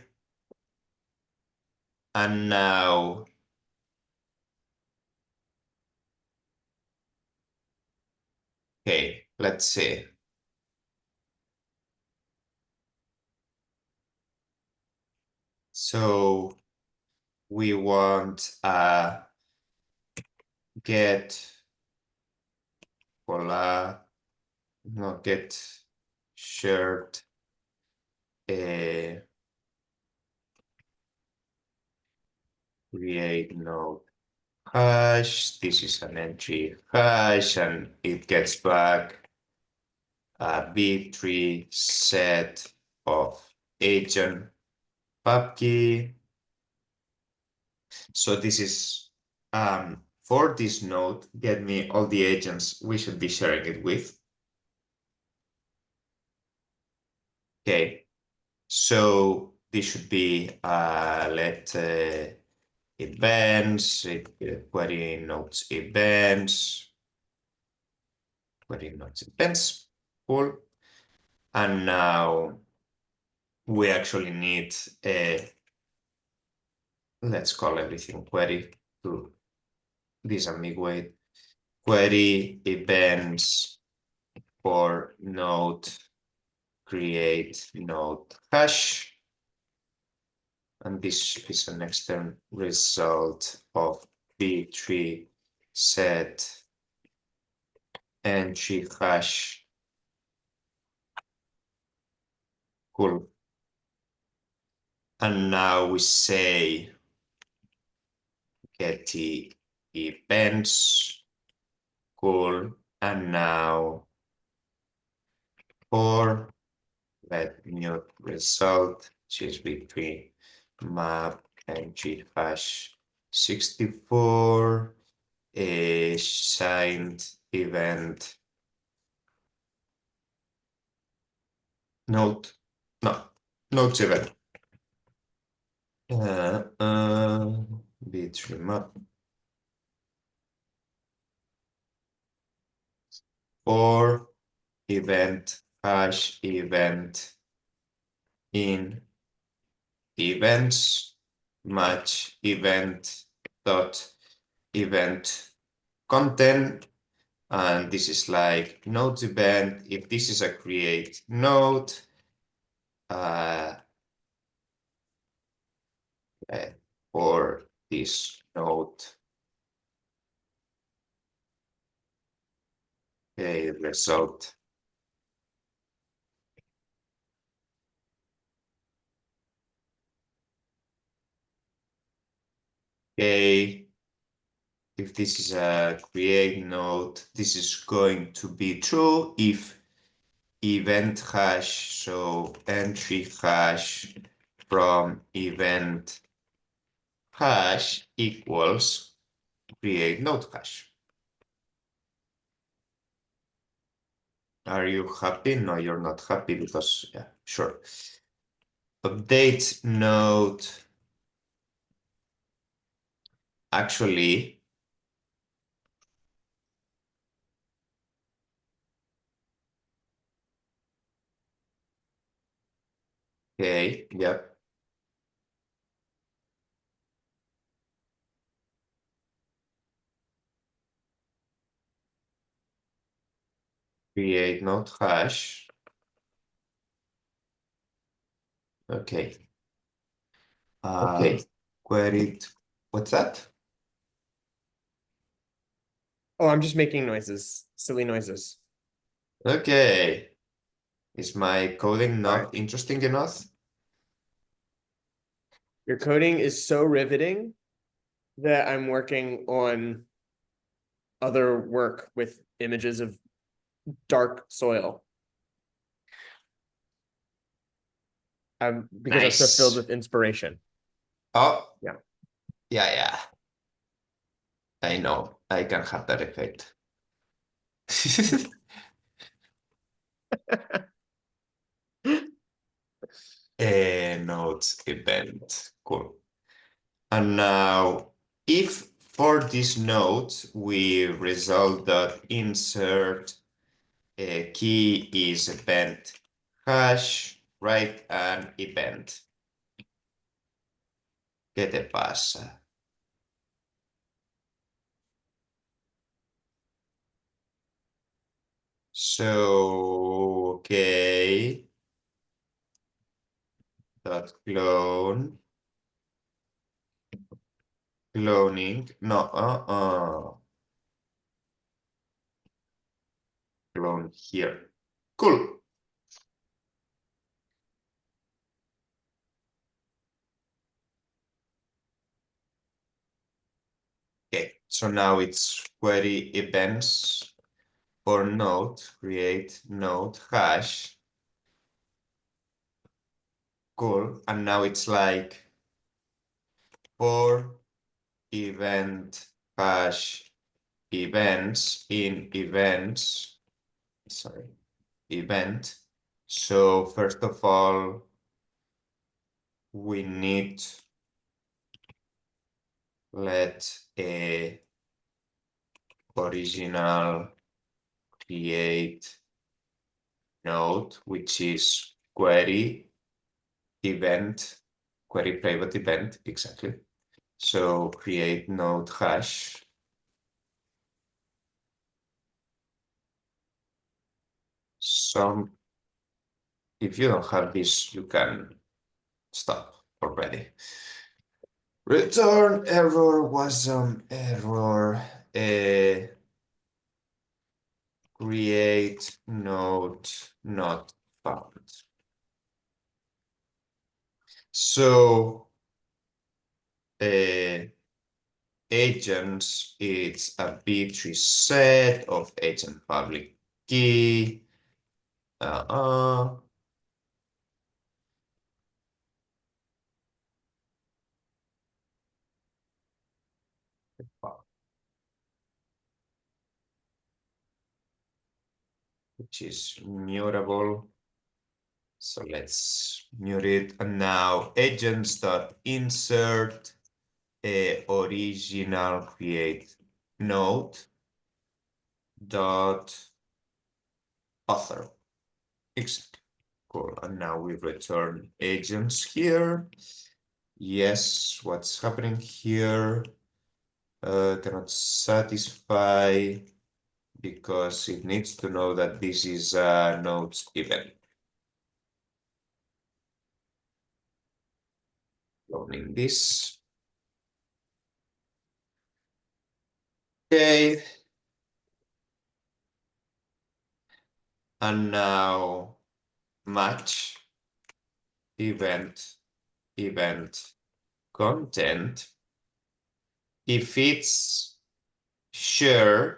And now okay, let's see. So we want get hola, no get shared create node. hash. This is an entry hash, and it gets back a B3 set of agent pubkey. So this is for this node, get me all the agents we should be sharing it with. Okay, so this should be let events, query nodes events, query nodes events, cool. And now we actually need a, let's call everything query to disambiguate, query events for node create node hash. And this is an external result of B3 set entry hash. Cool. And now we say get the events. Cool. And now for let new result, which is between map entry hash 64 a signed event node, no, nodes event. B3 map or event hash event in events match event dot event content. And this is like nodes event. If this is a create node, for this node, a result. Okay, if this is a create node, this is going to be true if event hash, so entry hash from event hash equals create node hash. Are you happy? No, you're not happy because, yeah, sure. Update node. Actually, okay, yep. Create node hash. Okay. Okay. Queried. What's that? Oh, I'm just making noises, silly noises. Okay. Is my coding not interesting enough? Your coding is so riveting that I'm working on other work with images of dark soil. Because I'm so filled with inspiration. Oh. Yeah. Yeah. I know. I can have that effect. Nodes event. Cool. And now, if for this node we result that insert key is event hash, write an event. ¿Qué te pasa? So, okay. Dot clone. Cloning. No, clone here. Cool. Okay. So now it's query events for node, create node hash. Cool. And now it's like for event hash events in events, sorry, event. So first of all, we need let a original create node, which is query event, query private event, exactly. So create node hash. If you don't have this, you can stop already. Return error was error. Create node not found. So agents, it's a B-tree set of agent public key. Which is mutable. So let's mute it. And now agents.insert original create node dot author. Exactly. Cool. And now we return agents here. Yes, what's happening here? Cannot satisfy because it needs to know that this is a nodes event. Cloning this. Okay. And now match event content. If it's share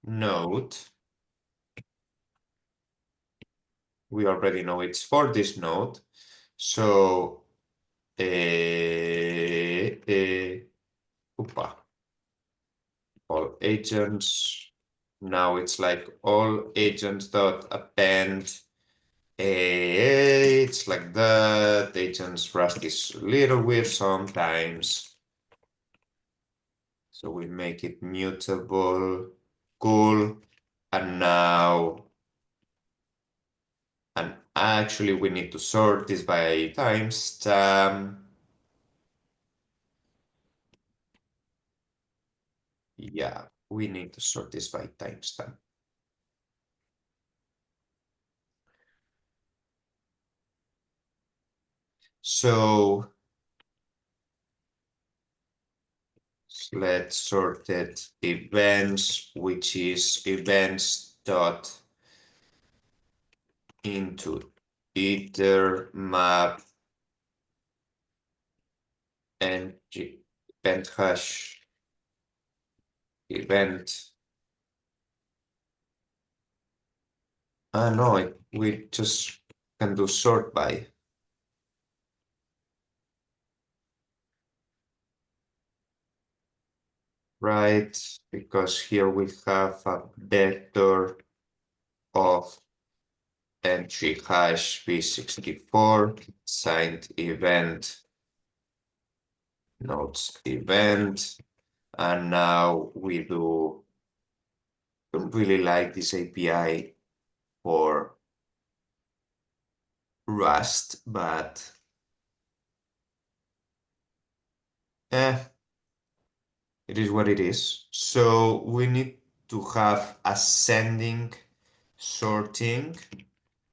node, we already know it's for this node. So all agents. Now it's like all agents dot append. It's like that. Agents Rust is a little weird sometimes. So we make it mutable. Cool. And now, and actually we need to sort this by timestamp. Yeah, we need to sort this by timestamp. So let's sort it events, which is events dot into iter map and event hash event. No, we just can do sort by. Right, because here we have a vector of entry hash v64 signed event nodes event, and now we don't really like this API for Rust, but it is what it is. So we need to have ascending sorting,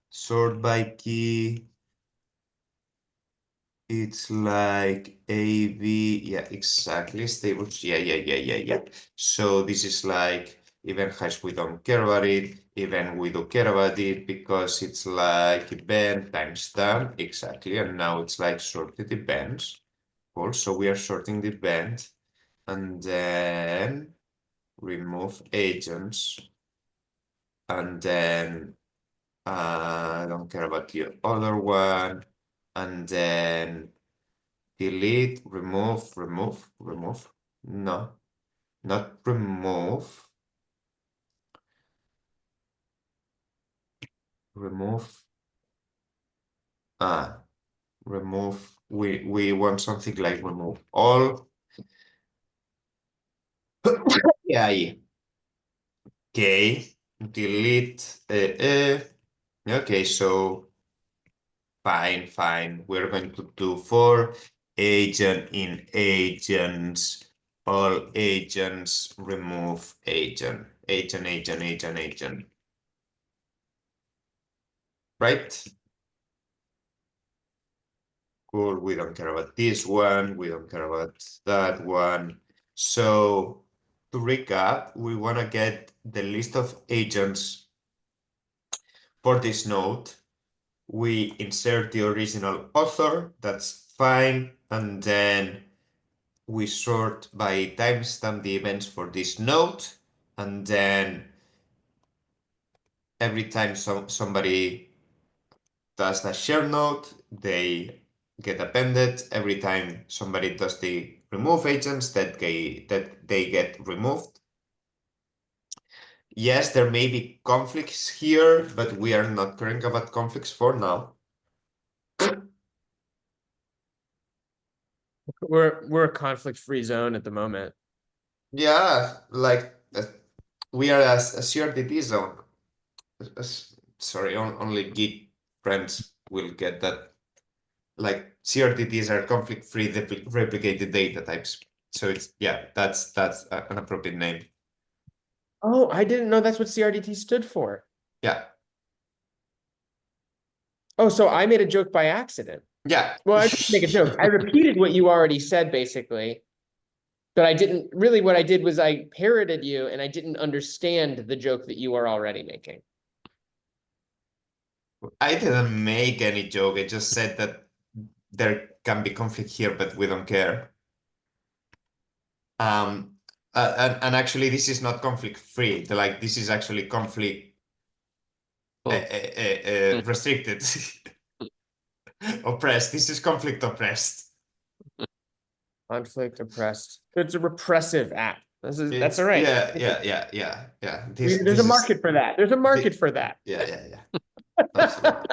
sort by key. It's like AV, yeah, exactly, stables, yeah. So this is like event hash, we don't care about it, event we do care about it because it's like event timestamp, exactly, and now it's like sorted events. Also, we are sorting the event, and then remove agents, and then I don't care about the other one, and then delete, remove, no, not remove, remove, we want something like remove all. Yeah. Okay, delete, okay, so fine. We're going to do for agent in agents, all agents, remove agent. Right? Cool, we don't care about this one, we don't care about that one. So to recap, we want to get the list of agents for this node. We insert the original author, that's fine, and then we sort by timestamp the events for this node, and then every time somebody does the share node, they get appended. Every time somebody does the remove agents, that they get removed. Yes, there may be conflicts here, but we are not caring about conflicts for now. We're a conflict-free zone at the moment. Yeah, like we are a CRDD zone. Sorry, only Git friends will get that. Like CRDDs are conflict-free replicated data types. So it's, yeah, that's an appropriate name. Oh, I didn't know that's what CRDT stood for. Yeah. Oh, so I made a joke by accident. Yeah. Well, I didn't make a joke. I repeated what you already said, basically. But I didn't really, what I did was I parroted you and I didn't understand the joke that you are already making. I didn't make any joke. I just said that there can be conflict here, but we don't care. And actually, this is not conflict free. Like, this is actually conflict restricted. Oppressed. This is conflict oppressed. Conflict oppressed. It's a repressive app. That's all right. Yeah. There's a market for that. There's a market for that. Yeah. Absolutely.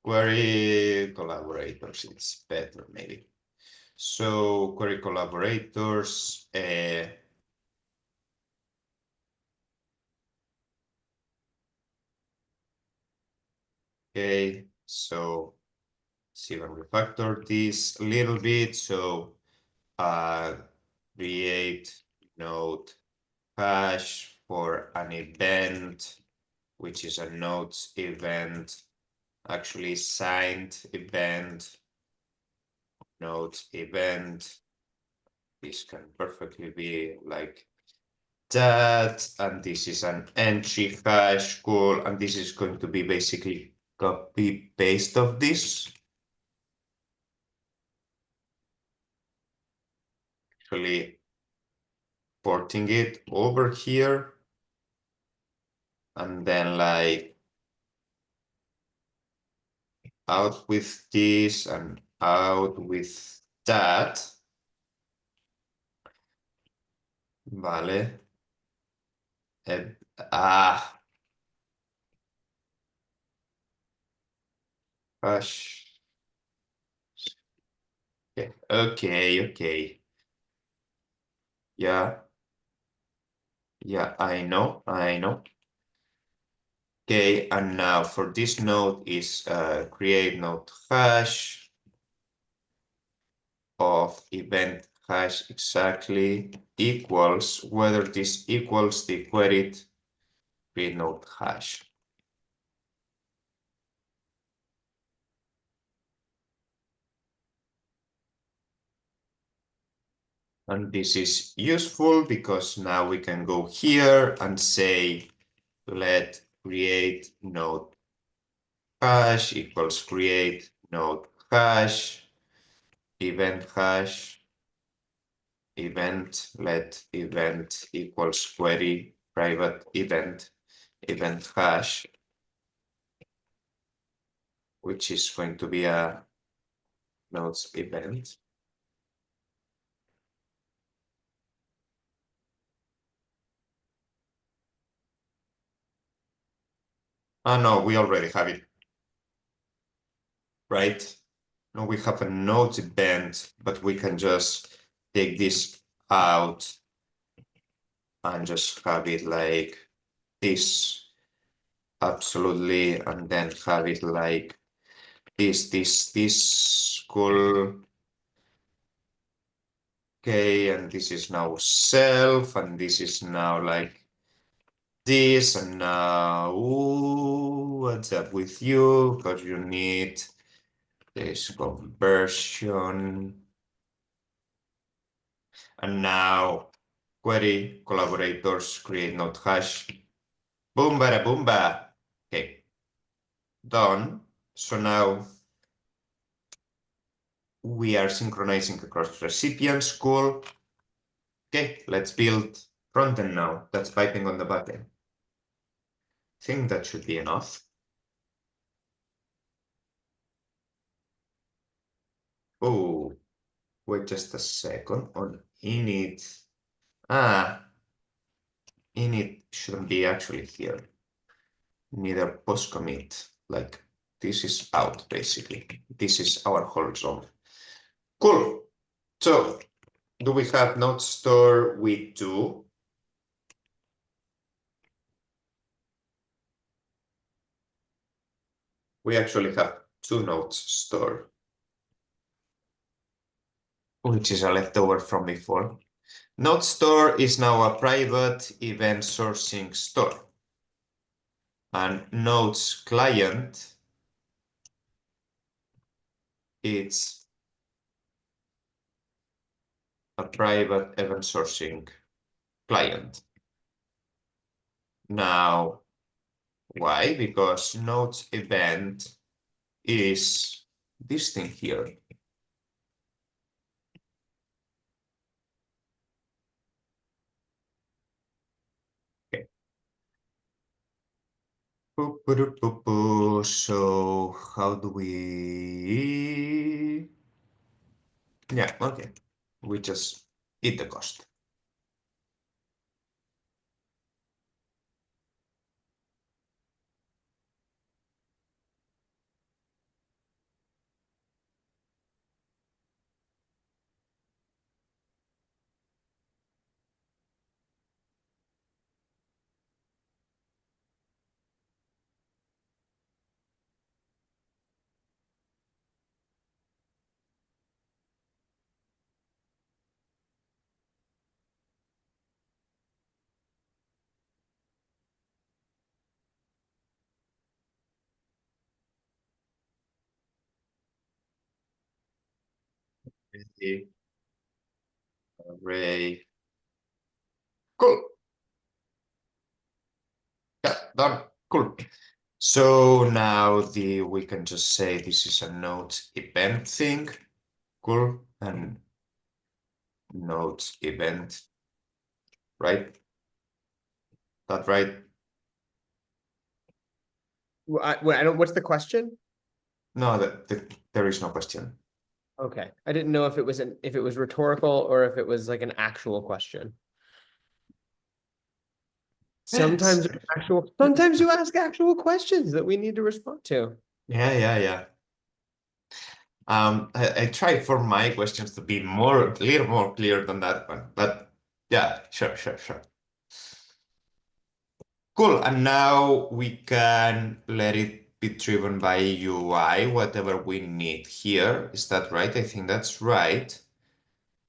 Query collaborators, it's better maybe. So query collaborators, okay, so see if I refactor this a little bit. So create node hash for an event, which is a nodes event, actually signed event, nodes event. This can perfectly be like that, and this is an entry hash, cool, and this is going to be basically copy paste of this. Actually porting it over here, and then like out with this and out with that. Vale. Hash. Okay. Yeah, I know. Okay, and now for this node is create node hash of event hash exactly equals, whether this equals the queried create node hash. And this is useful because now we can go here and say, let create node hash equals create node hash. event hash, event let event equals query private event hash, which is going to be a nodes event. Oh no, we already have it, right? No, we have a node event, but we can just take this out and just have it like this, absolutely, and then have it like this, cool. Okay, and this is now self, and this is now like this, and now, ooh, what's up with you? Because you need this conversion. And now query collaborators create node hash. Boom, bada, boom, ba. Okay, done. So now we are synchronizing across recipients. Cool. Okay, let's build frontend now. That's piping on the backend. I think that should be enough. Oh, wait just a second. On init. Init shouldn't be actually here. Neither post commit. Like this is out basically. This is our whole zone. Cool. So do we have node store? We do. We actually have two nodes store, which is a leftover from before. Node store is now a private event sourcing store. And nodes client, it's a private event sourcing client. Now, why? Because nodes event is this thing here. Okay. So how do we? Yeah, okay. We just eat the cost. Array. Cool. Yeah, done. Cool. So now we can just say this is a node event thing. Cool. And node event, right? That right? I don't, what's the question? No, there is no question. Okay, I didn't know if it was if it was rhetorical or if it was like an actual question. Sometimes sometimes you ask actual questions that we need to respond to. Yeah. I tried for my questions to be more clear than that one, but yeah, sure. Cool, and now we can let it be driven by UI, whatever we need here. Is that right? I think that's right.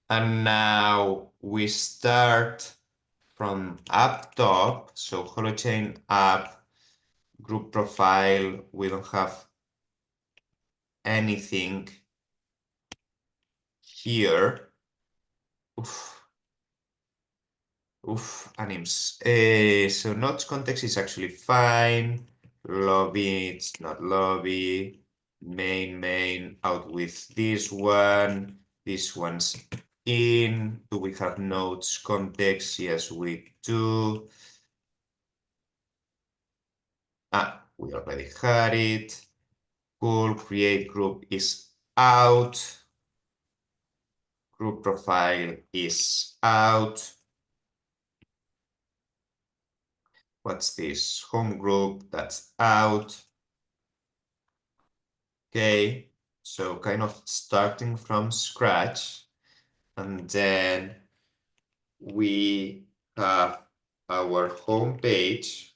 And now we start from up top. So holochain app, group profile, we don't have anything here. Anims. So nodes context is actually fine. Lobby, it's not lobby. Main, out with this one. This one's in. Do we have nodes context? Yes, we do. We already had it. Cool, create group is out. Group profile is out. What's this? Home group, that's out. Okay, so kind of starting from scratch. And then we have our home page.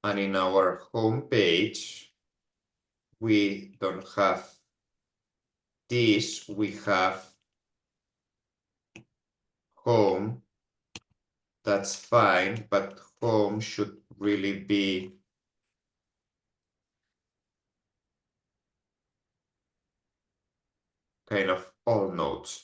And in our home page, we don't have this, we have home. That's fine, but home should really be kind of all nodes.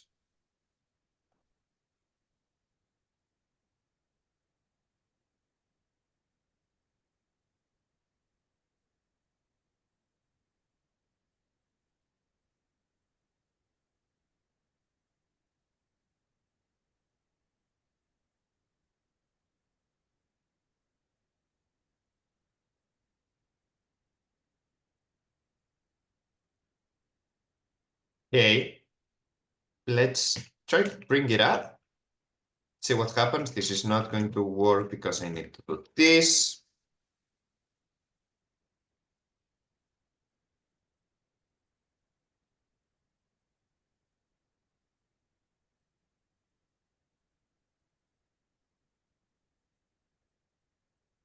Okay, let's try to bring it up. See what happens. This is not going to work because I need to do this.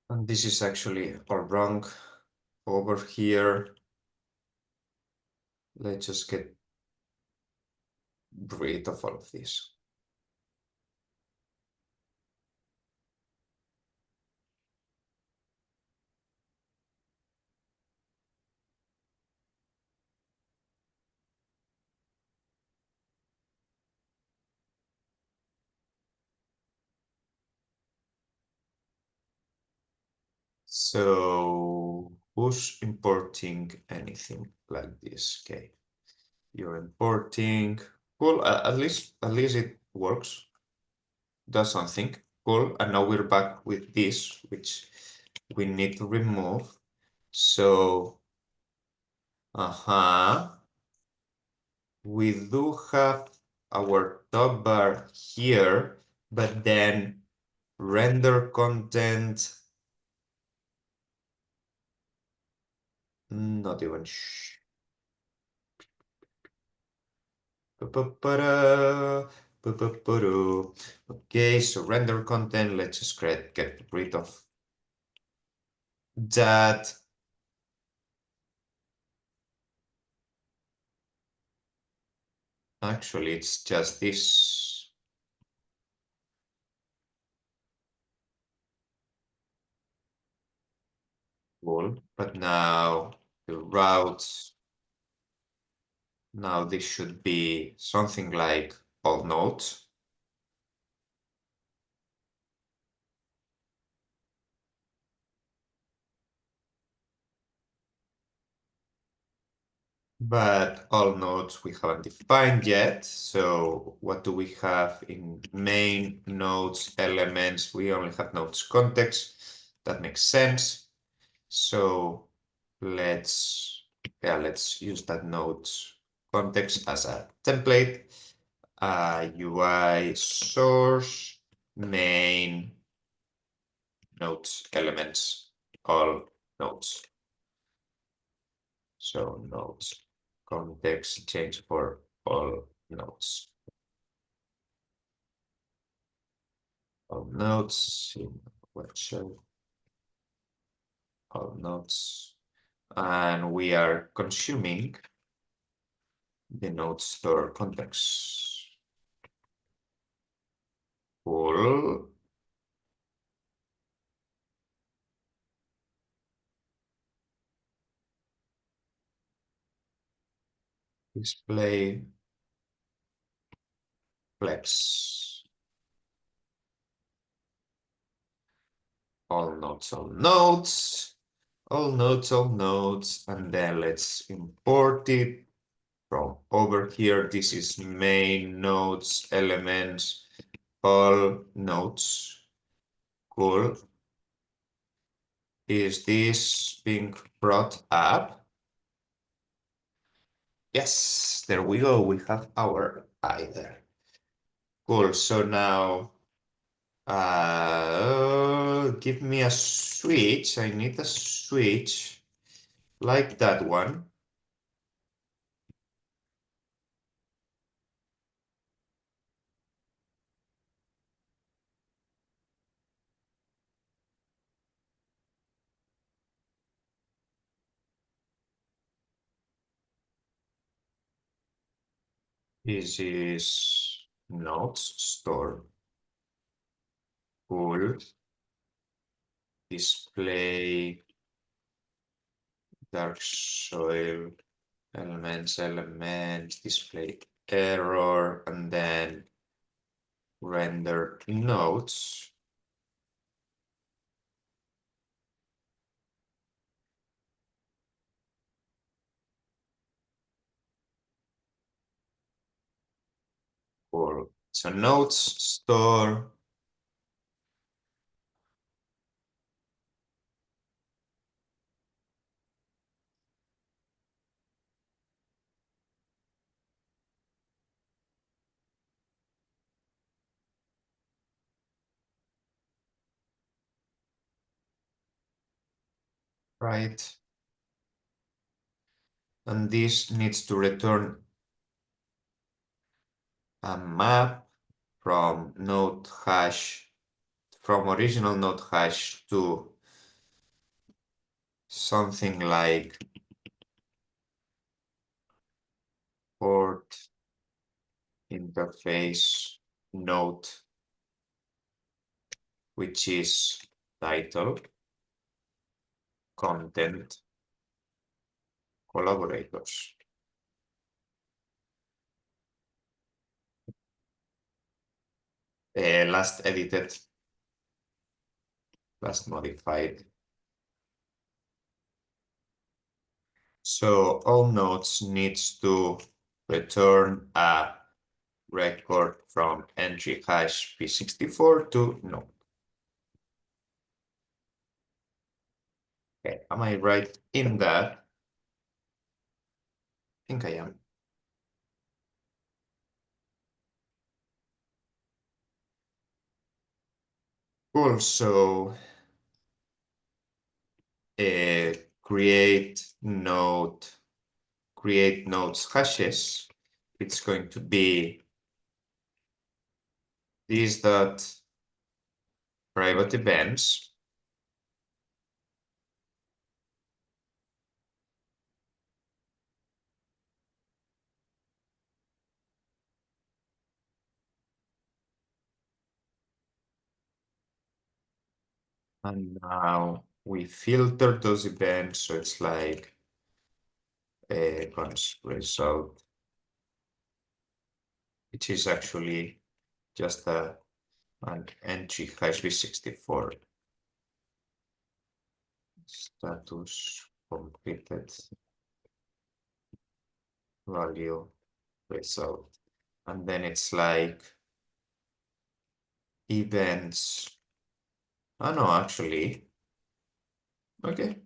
And this is actually all wrong over here. Let's just get rid of all of this. So who's importing anything like this? Okay, you're importing. Cool. At least it works. Does something. Cool. And now we're back with this, which we need to remove. So, we do have our top bar here, but then render content. Not even Okay, so render content, let's just get rid of that. Actually, it's just this. Cool, but now the routes. Now this should be something like all nodes. But all nodes we haven't defined yet. So what do we have in main nodes elements? We only have nodes context. That makes sense. So let's use that nodes context as a template. UI source main nodes elements all nodes. So nodes context change for all nodes. All nodes in web shell. All nodes. And we are consuming the node store context. Cool. Display flex. All nodes, all nodes, all nodes, all nodes, and then let's import it from over here. This is main nodes, elements, all nodes. Cool. Is this being brought up? Yes, there we go. We have our eye there. Cool. So now give me a switch. I need a switch like that one. This is nodes store. Cool. Display dark soil elements, display error, and then render nodes. Cool. So nodes store. Right. And this needs to return a map from node hash, from original node hash to something like port interface node, which is title, content, collaborators. Last edited, last modified. So all nodes needs to return a record from entry hash p64 to node. Okay, am I right in that? I think I am. Also, create nodes hashes. It's going to be this dot private events. And now we filter those events, so it's like a result, which is actually just an entry hash v64 status completed value result. And then it's like events. Oh no, actually, okay.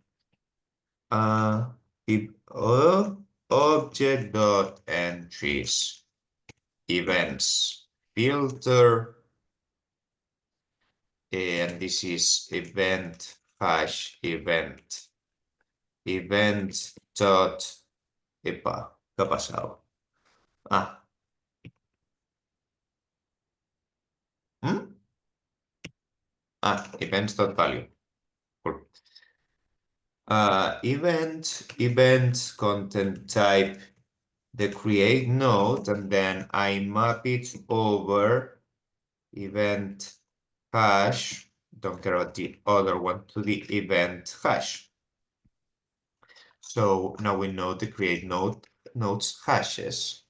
Object.entries events filter, and this is event hash event dot. Epa, ¿qué ha pasado? Ah. Events.value. Cool. Event content type the create node, and then I map it over event hash, don't care about the other one, to the event hash. So now we know to create nodes hashes.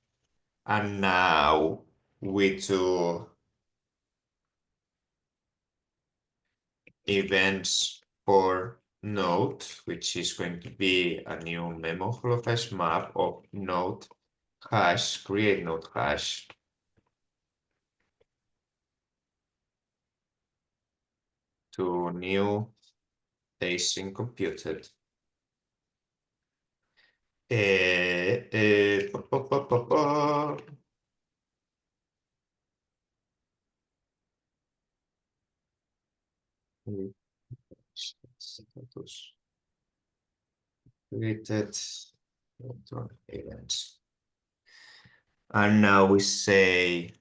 And now we do events for node, which is going to be a new memo holohash map of node hash, create node hash. To new async computed. Pa, pa, pa, pa, pa. Status created events. And now we say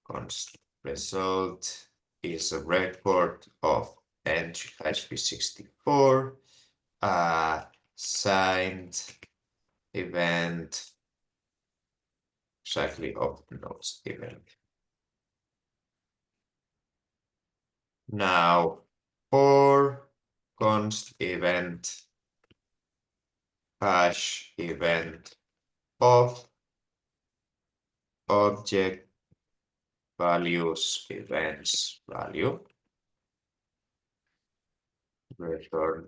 const result is a record of entry hash v64 signed event exactly of nodes event. Now for const event hash event of object values events value return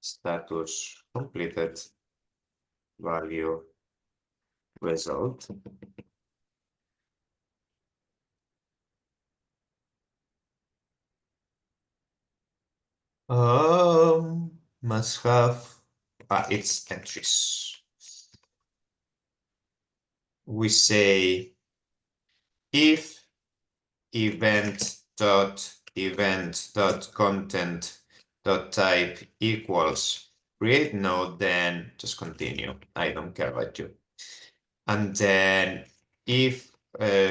status completed value result. Must have its entries. We say if event.content.type equals create node, then just continue. I don't care about you. And then if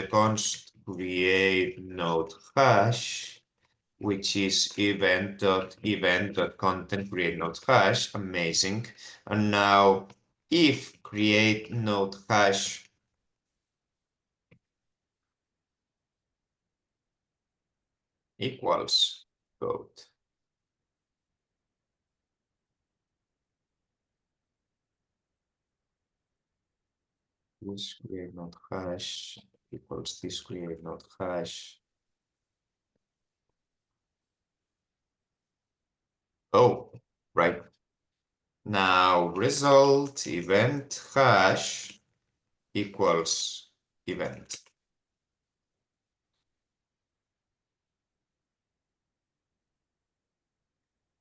const create node hash, which is event.content create node hash, amazing. And now if create node hash equals code. This create node hash equals this create node hash. Oh, right. Now result event hash equals event.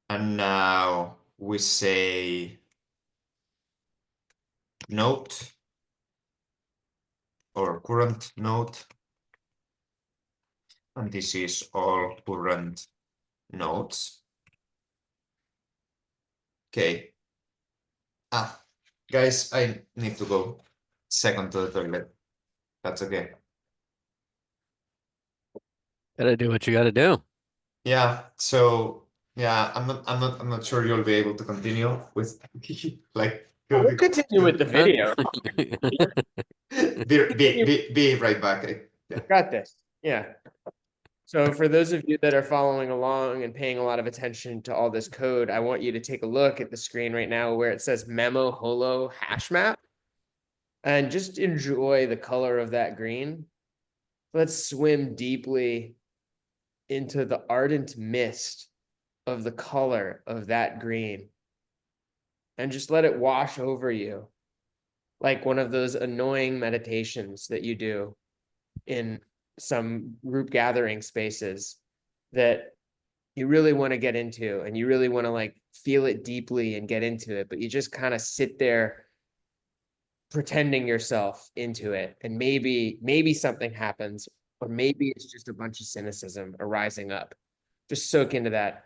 And now we say node or current node. And this is all current nodes. Okay. Guys, I need to go second to the toilet. That's okay. Gotta do what you gotta do. Yeah, so yeah, I'm not sure you'll be able to continue with like We'll continue with the video. be right back. Yeah. Got this. Yeah. So for those of you that are following along and paying a lot of attention to all this code, I want you to take a look at the screen right now where it says memo holo hash map and just enjoy the color of that green. Let's swim deeply into the ardent mist of the color of that green and just let it wash over you like one of those annoying meditations that you do in some group gathering spaces that you really want to get into and you really want to like feel it deeply and get into it, but you just kind of sit there pretending yourself into it, and maybe something happens, or maybe it's just a bunch of cynicism arising up. Just soak into that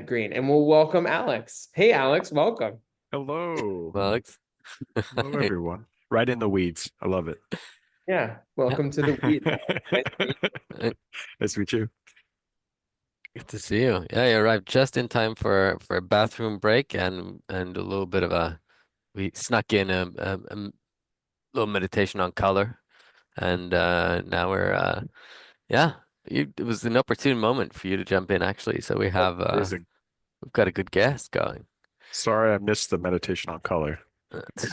green, and we'll welcome Alex. Hey Alex, welcome. Hello. Alex. Hello, everyone. Right in the weeds. I love it. Yeah, welcome to the weed. Nice to meet you. Good to see you. Yeah, you arrived just in time for a bathroom break and a little bit of we snuck in a little meditation on color, and now we're yeah, it was an opportune moment for you to jump in actually. So we have Amazing. we've got a good guest going. Sorry, I missed the meditation on color.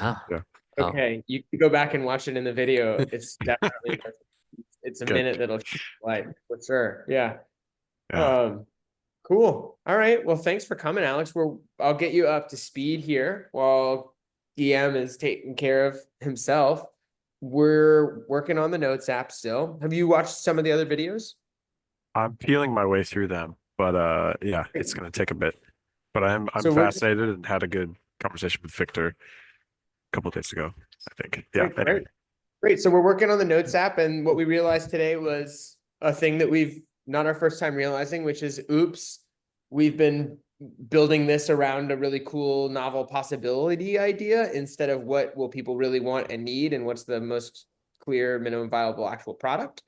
Ah, Yeah, oh, Okay, you can go back and watch it in the video. It's definitely it's a Good. minute that'll like for sure. Yeah. yeah. Cool. All right. Well, thanks for coming, Alex. I'll get you up to speed here while Guillem is taking care of himself. We're working on the Notes app still. Have you watched some of the other videos? I'm peeling my way through them, but yeah, it's gonna take a bit. But I'm So we're fascinated and had a good conversation with Victor a couple of days ago, I think. Yeah. Anyway. Great. So we're working on the Notes app, and what we realized today was a thing that we've not our first time realizing, which is, oops, we've been building this around a really cool novel possibility idea instead of what will people really want and need and what's the most clear minimum viable actual product.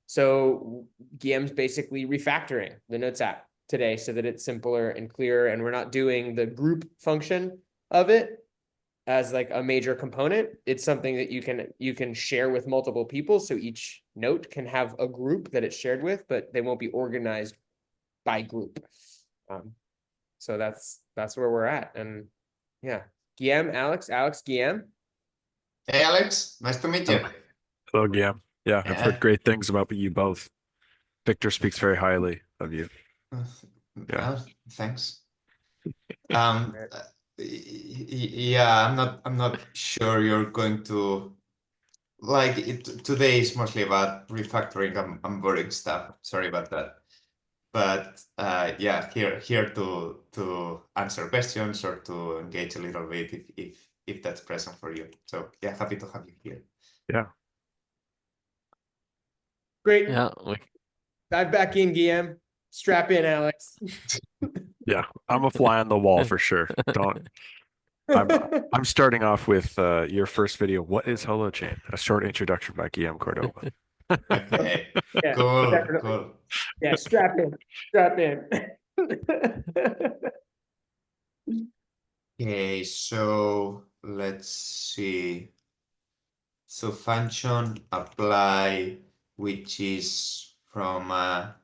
So Guillem's basically refactoring the Notes app today so that it's simpler and clearer, and we're not doing the group function of it as like a major component. It's something that you can share with multiple people, so each note can have a group that it's shared with, but they won't be organized by group. So that's where we're at. And yeah, Guillem, Alex, Guillem. Hey, Alex, nice to meet you. Hello, Guillem. Yeah, I've Yeah. heard great things about you both. Victor speaks very highly of you. Yeah. Thanks. Yeah, I'm not sure you're going to like it. Today is mostly about refactoring and boring stuff. Sorry about that. But yeah, here to answer questions or to engage a little bit if that's present for you. So yeah, happy to have you here. Yeah. Great. Yeah, Dive back in, Guillem. Strap in, Alex. Yeah. I'm a fly on the wall for sure. Don't I'm starting off with your first video. What is Holochain? A short introduction by Guillem Cordova. Okay, Yeah, cool, definitely. cool. Yeah, strap in. Strap in. Okay, so let's see. So function apply, which is from a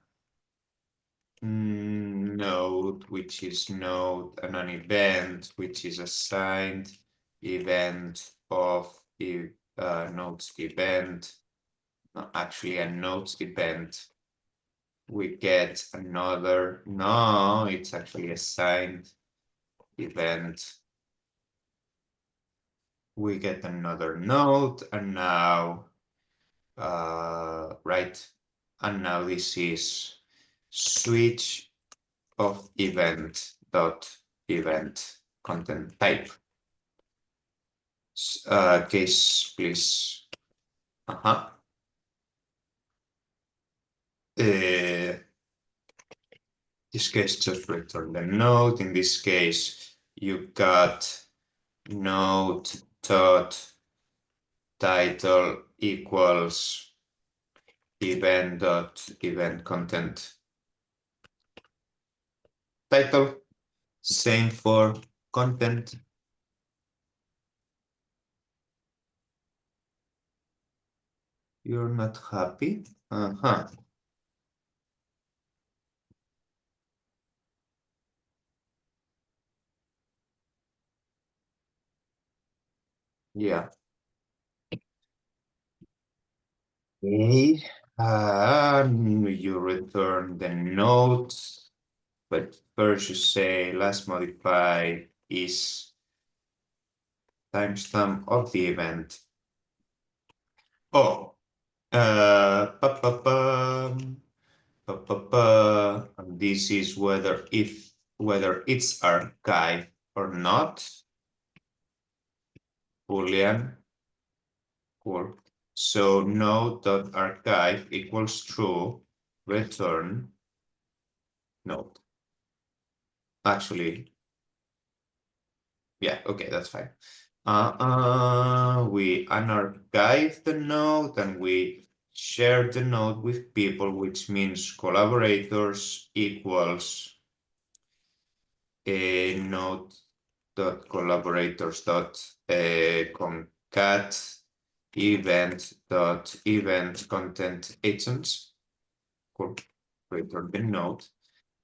node, which is node, and an event, which is assigned event of nodes event. No, actually a nodes event. We get another, no, it's actually assigned event. We get another node, and now right, and now this is switch of event dot event content type. Case please. This case just return the node. In this case, you got node dot title equals event dot event content title. Same for content. You're not happy? Yeah. Okay. You return the notes, but first you say last modified is timestamp of the event. Oh, and this is whether it's archived or not. Boolean. Cool. So node.archive equals true, return node. Actually, yeah, okay, that's fine. We unarchive the node and we share the node with people, which means collaborators equals a node dot collaborators dot concat event dot event content agents. Cool. Return the node,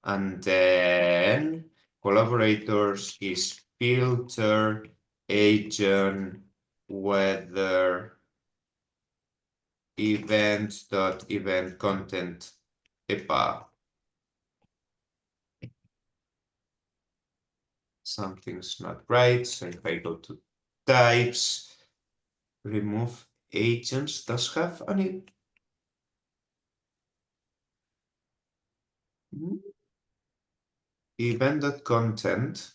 and then collaborators is filter agent whether event dot event content epa. Something's not right. So if I go to types remove agents does have any event.content.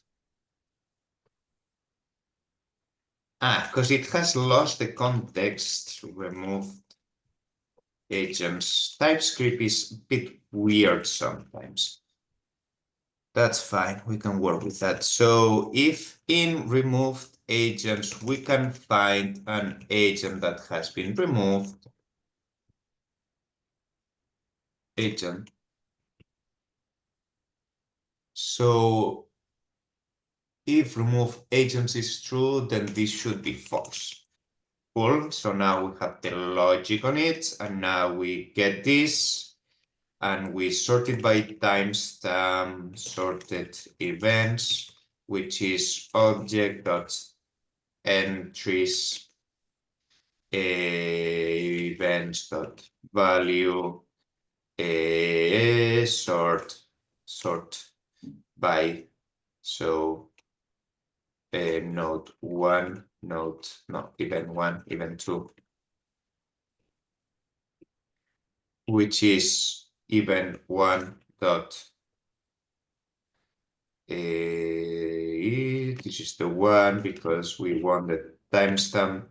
Because it has lost the context, removed agents. TypeScript is a bit weird sometimes. That's fine, we can work with that. So if in removed agents, we can find an agent that has been removed, agent. So if remove agents is true, then this should be false. Cool, so now we have the logic on it, and now we get this, and we sort it by timestamp, sorted events, which is object.entries events.value sort by, so node 1, node, no, event 1, event 2, which is event 1 dot this is the one because we want the timestamp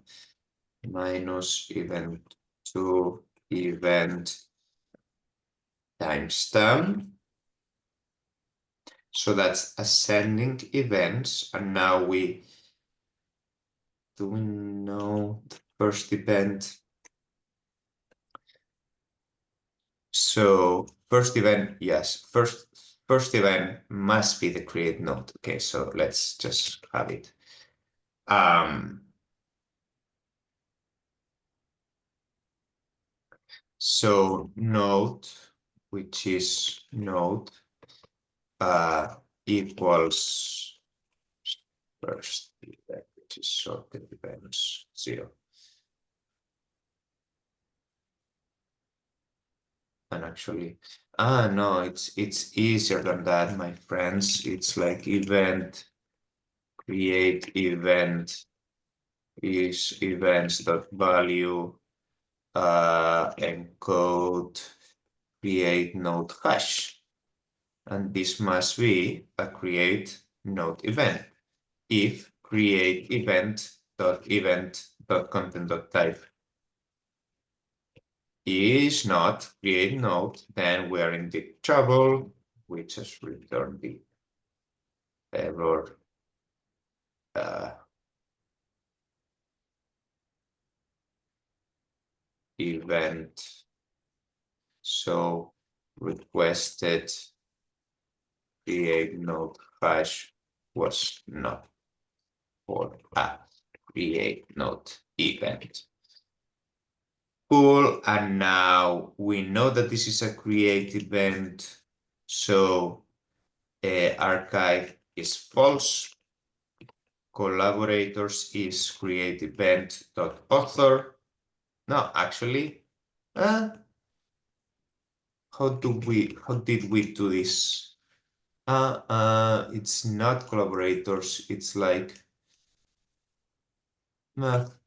minus event 2 event timestamp. So that's ascending events, and now do we know the first event? So first event, yes, first event must be the create node. Okay, so let's just have it. So node, which is node, equals first event, which is sorted events 0. And actually, no, it's easier than that, my friends. It's like event, create event is events.value, encode, create node hash. And this must be a create node event. If create event.content.type is not create node, then we are in deep trouble. We just return the error. Event. So requested create node hash was not for a create node event. Cool, and now we know that this is a create event, so archive is false. Collaborators is create event.author. No, actually, how did we do this? It's not collaborators, it's like,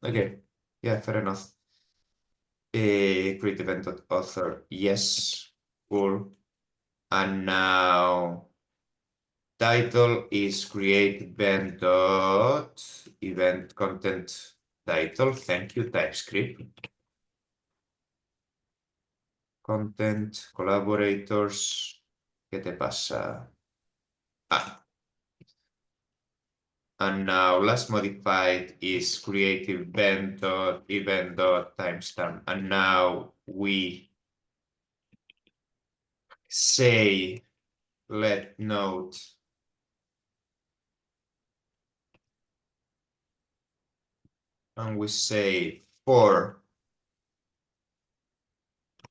okay, yeah, fair enough. Create event.author, yes, cool. And now title is create event content title. Thank you, TypeScript. Content, collaborators, ¿qué te pasa? And now last modified is create event.timestamp. And now we say let node and we say for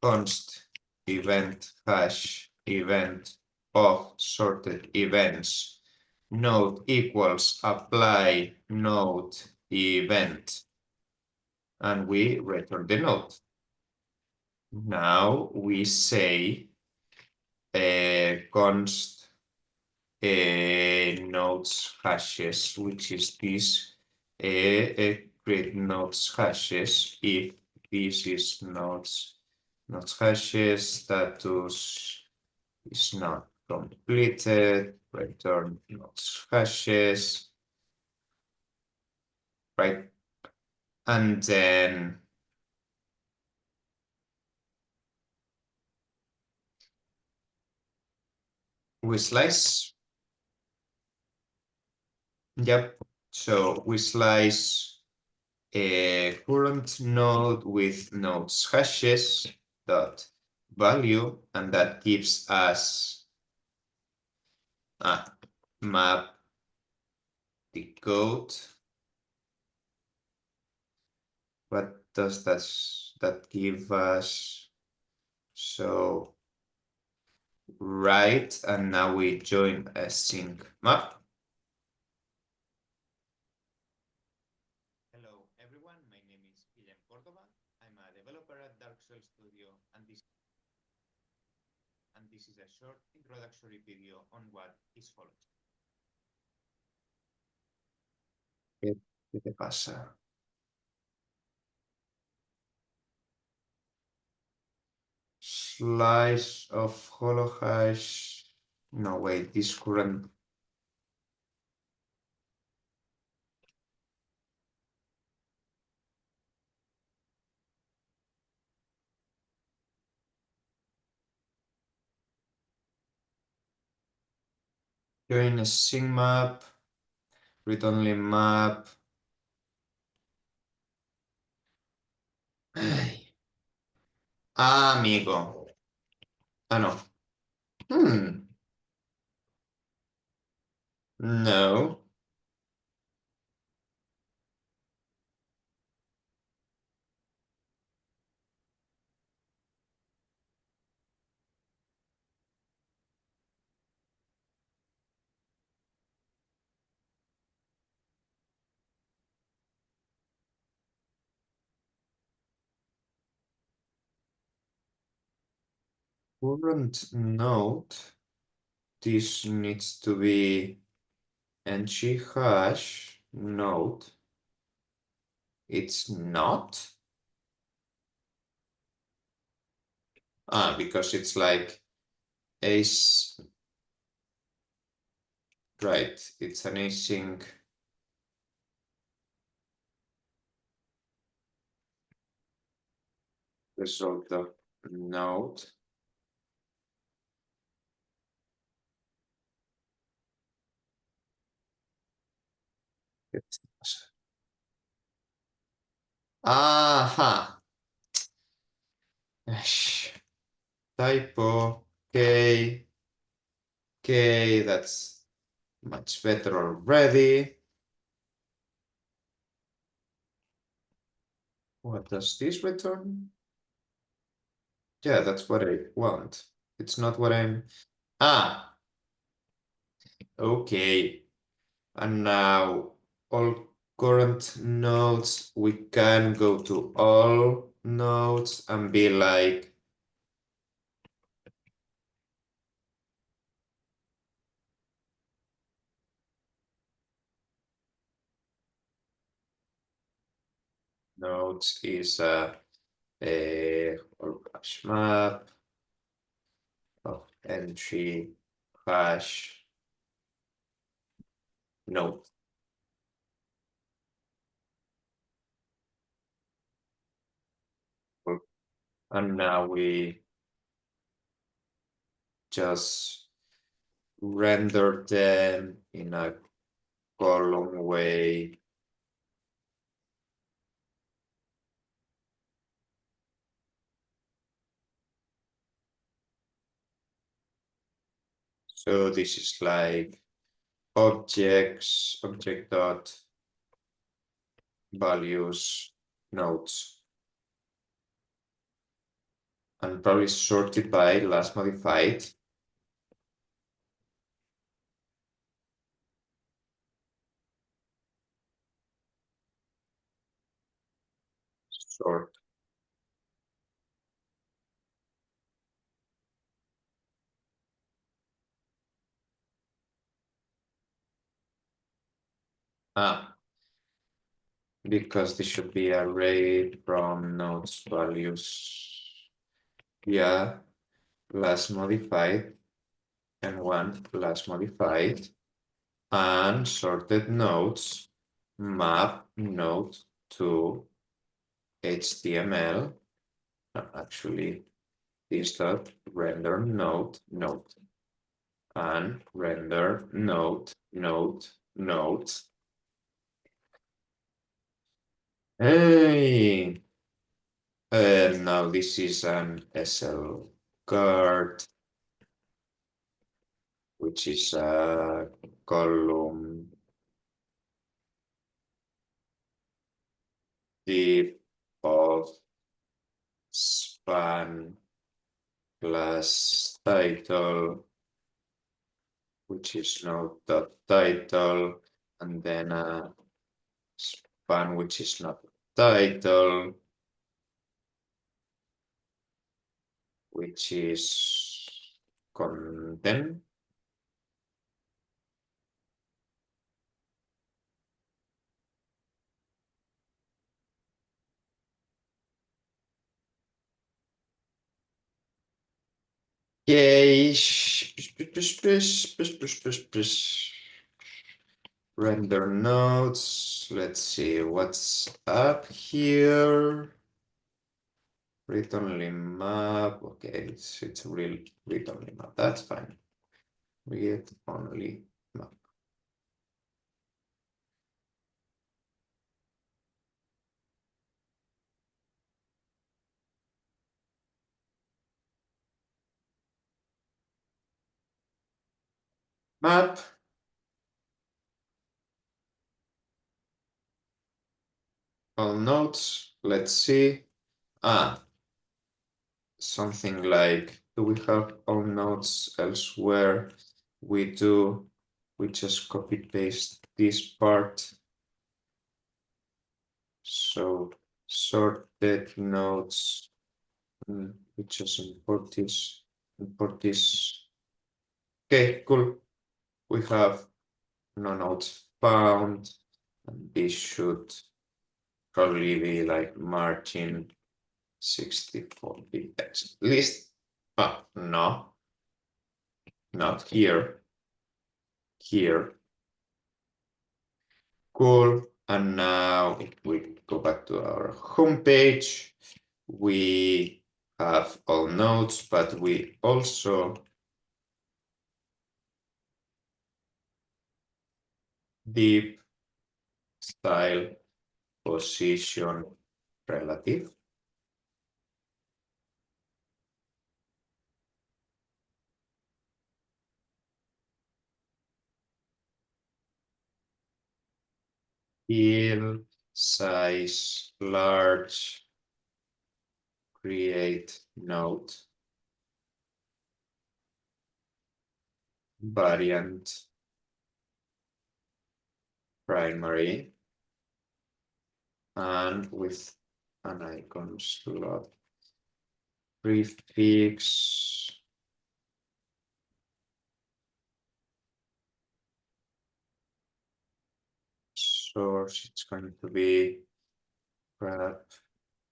const event hash event of sorted events node equals apply node event, and we return the node. Now we say const nodes hashes, which is this create nodes hashes if this is nodes hashes status is not completed, return nodes hashes, right? And then we slice. Yep. So we slice a current node with nodes hashes dot value, and that gives us a map decode. What does that give us? So right, and now we join a sync map. Hello everyone, my name is Guillem Cordova. I'm a developer at Dark Souls Studio, and this is a short introductory video on what is Holochain. ¿Qué te pasa? Slice of holohash. No, wait, this current. Join a sync map, read only map. Ay. Ah, amigo. Ah, no. No. Current node. This needs to be ng hash node. It's not. Ah, because it's like ace. Right, it's an async. Result of node. Aha. Typo. Okay. Okay, that's much better already. What does this return? Yeah, that's what I want. It's not what I'm. Ah, okay. And now all current nodes, we can go to all nodes and be like, nodes is a hash map of entry hash node. And now we just render them in a column way. So this is like objects, object dot values nodes, and probably sorted by last modified. Sort. Ah, because this should be array from nodes values. Yeah, last modified and one last modified, and sorted nodes map node to HTML. Actually, this dot render node and render node. Hey, now this is an SL card, which is a column div of span plus title, which is node.title, and then a span which is not title, which is content. Okay, render nodes. Let's see what's up here. Read only map. Okay, it's a real read only map. That's fine. Read only map. Map. All nodes. Let's see. Something like, do we have all nodes elsewhere? We do. We just copy paste this part. So sorted nodes. We just import this. Okay, cool. We have no nodes found, and this should probably be like margin 64-bit text list. No, not here. Here. Cool. And now if we go back to our home page, we have all nodes, but we also div style position relative. Fill size large, create node, variant primary, and with an icon slot prefix. Source, it's going to be grab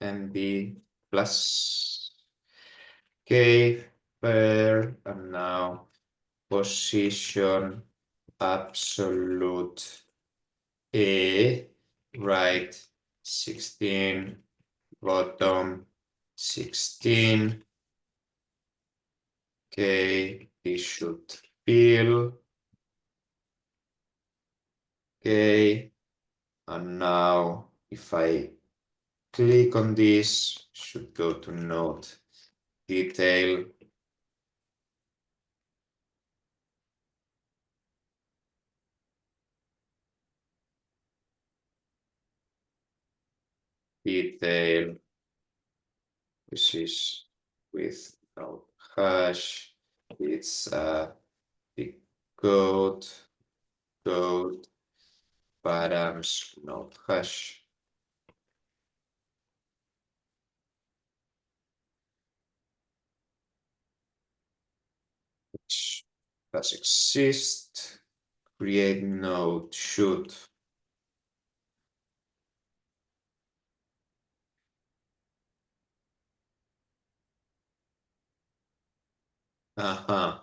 mb plus. Okay, pair, and now position absolute a, right 16, bottom 16. Okay, this should fill. Okay, and now if I click on this, should go to node detail. Detail, which is with node hash. It's the code params node hash. Which does exist. Create node should Uh-huh.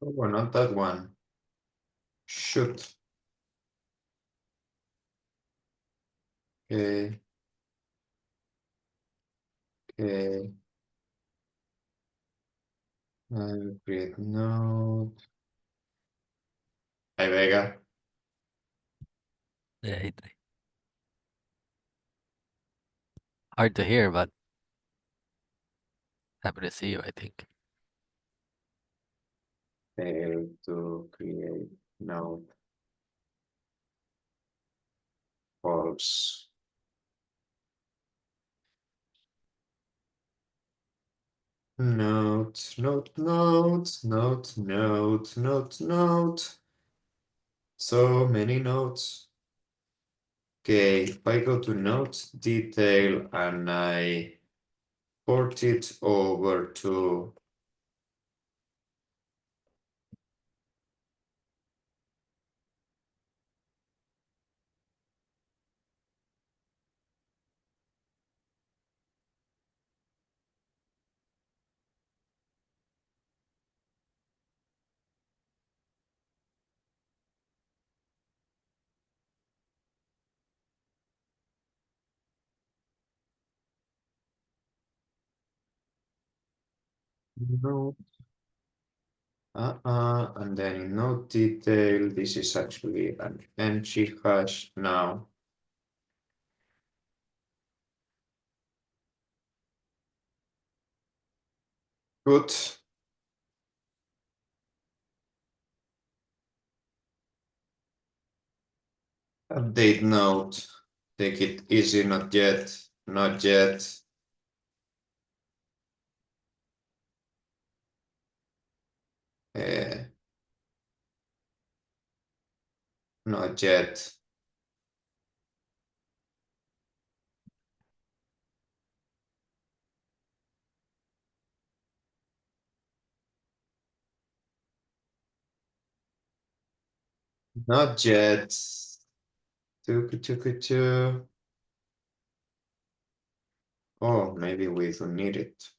Oh, not that one. Shoot. Okay. Okay. I'll create node. Hi, Vega. Yeah, hard to hear, but happy to see you, I think. Fail to create node. False. Node, node, node, node, node, node, node. So many nodes. Okay, if I go to node detail and I port it over to node, and then in node detail, this is actually an ng hash now. Good. Update node. Take it easy, not yet, not yet. Not yet. Not yet. Oh, maybe we don't need it.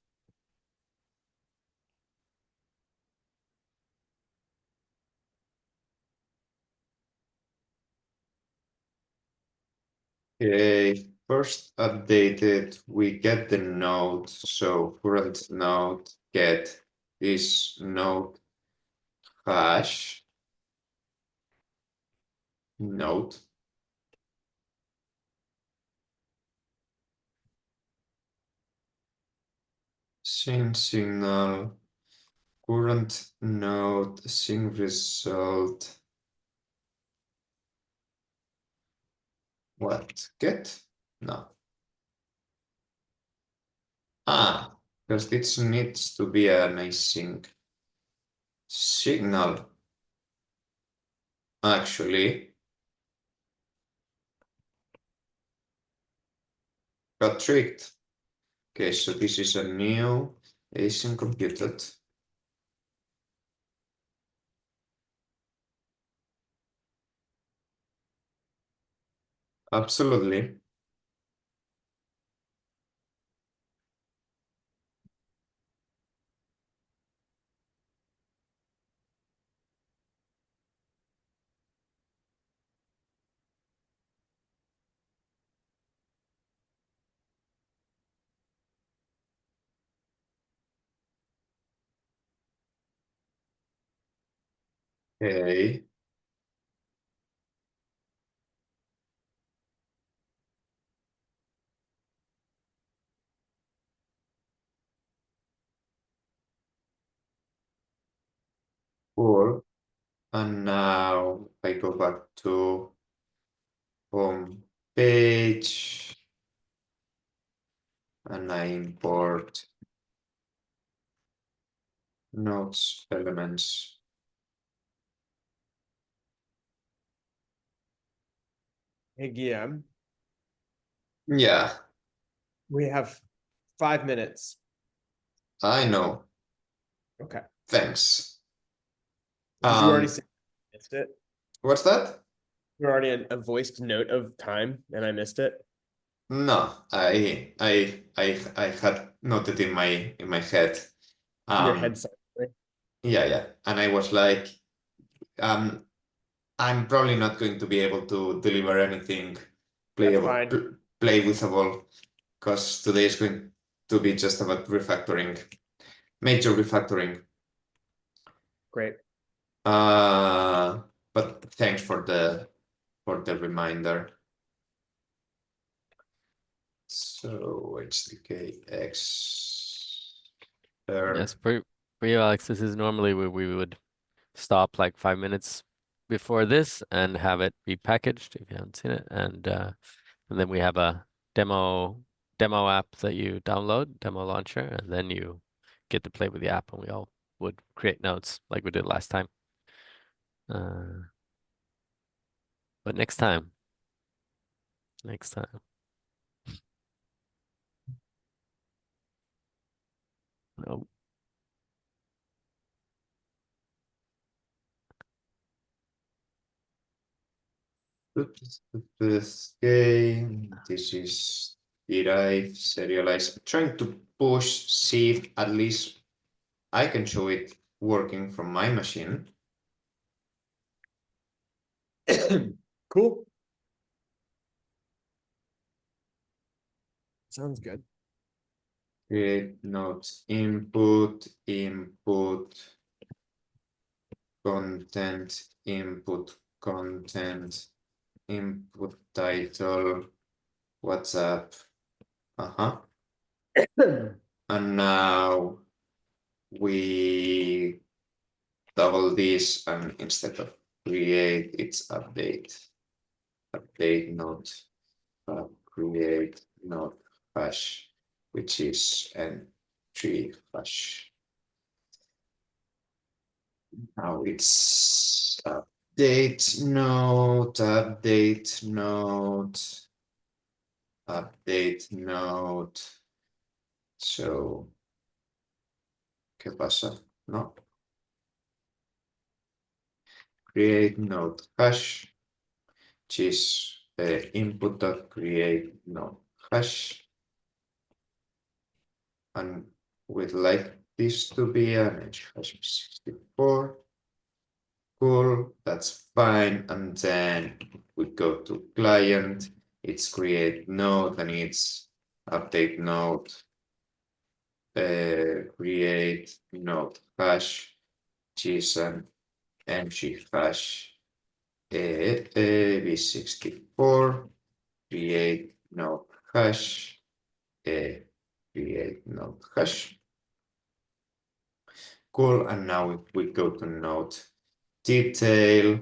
Okay, first updated, we get the node. So current node get this node hash node. Sync signal, current node, sync result. What? Get? No. Because this needs to be an async signal. Actually, got tricked. Okay, so this is a new async computed. Absolutely. Okay. Cool. And now I go back to home page and I import nodes elements. Hey, Guillem, Yeah, we have 5 minutes. I know. Okay. Thanks. Did you already say I missed it? What's that? You already a voiced note of time and I missed it? No, I had noted in my head. In your head silently? Yeah. And I was like, I'm probably not going to be able to deliver anything playable, fine. play withable, because today is going to be just about refactoring, major refactoring. Great. But thanks for the reminder. So HTKX. Yes, for you, Alex, this is normally where we would stop like 5 minutes before this and have it be packaged if you haven't seen it, and then we have a demo app that you download, demo launcher, and then you get to play with the app, and we all would create notes like we did last time. But next time. Oh, Okay, this is derive, serialize. I'm trying to push, see if at least I can show it working from my machine. Cool. Sounds good. Create nodes, input, content, input title, WhatsApp. And now we double this, and instead of create, it's update node, create node hash, which is n3 hash. Now it's update node. So, ¿qué pasa? No. Create node hash, which is input.create node hash. And we'd like this to be an hash64. Cool, that's fine. And then we go to client, it's create node, and it's update node, create node hash, which is an mg hash v64, create node hash, create node hash. Cool, and now if we go to node detail,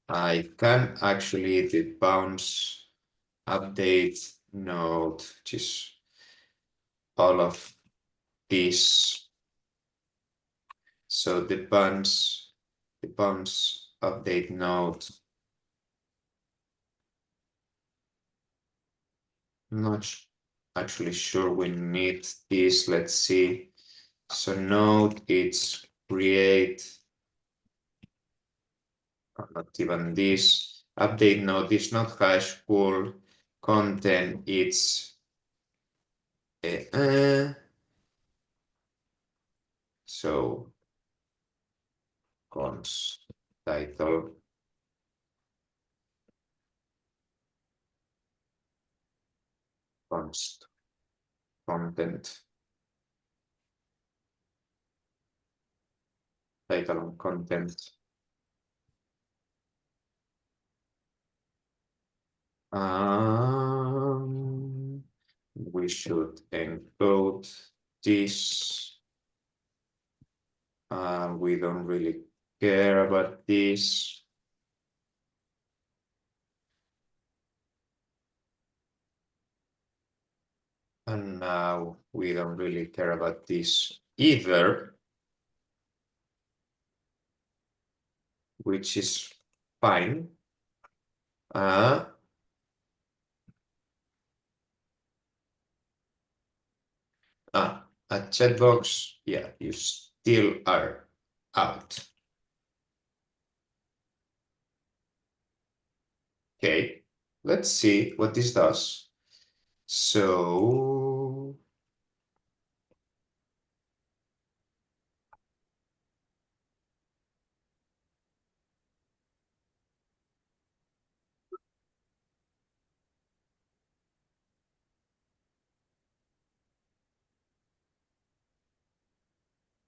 I can actually bounce update node, which is all of this. So the bounds update node. Not actually sure we need this. Let's see. So node it's create, not even this. Update node is not hash cool. Content it's so cons title const content title and content. We should encode this. We don't really care about this. And now we don't really care about this either, which is fine. A checkbox, yeah, you still are out. Okay, let's see what this does. So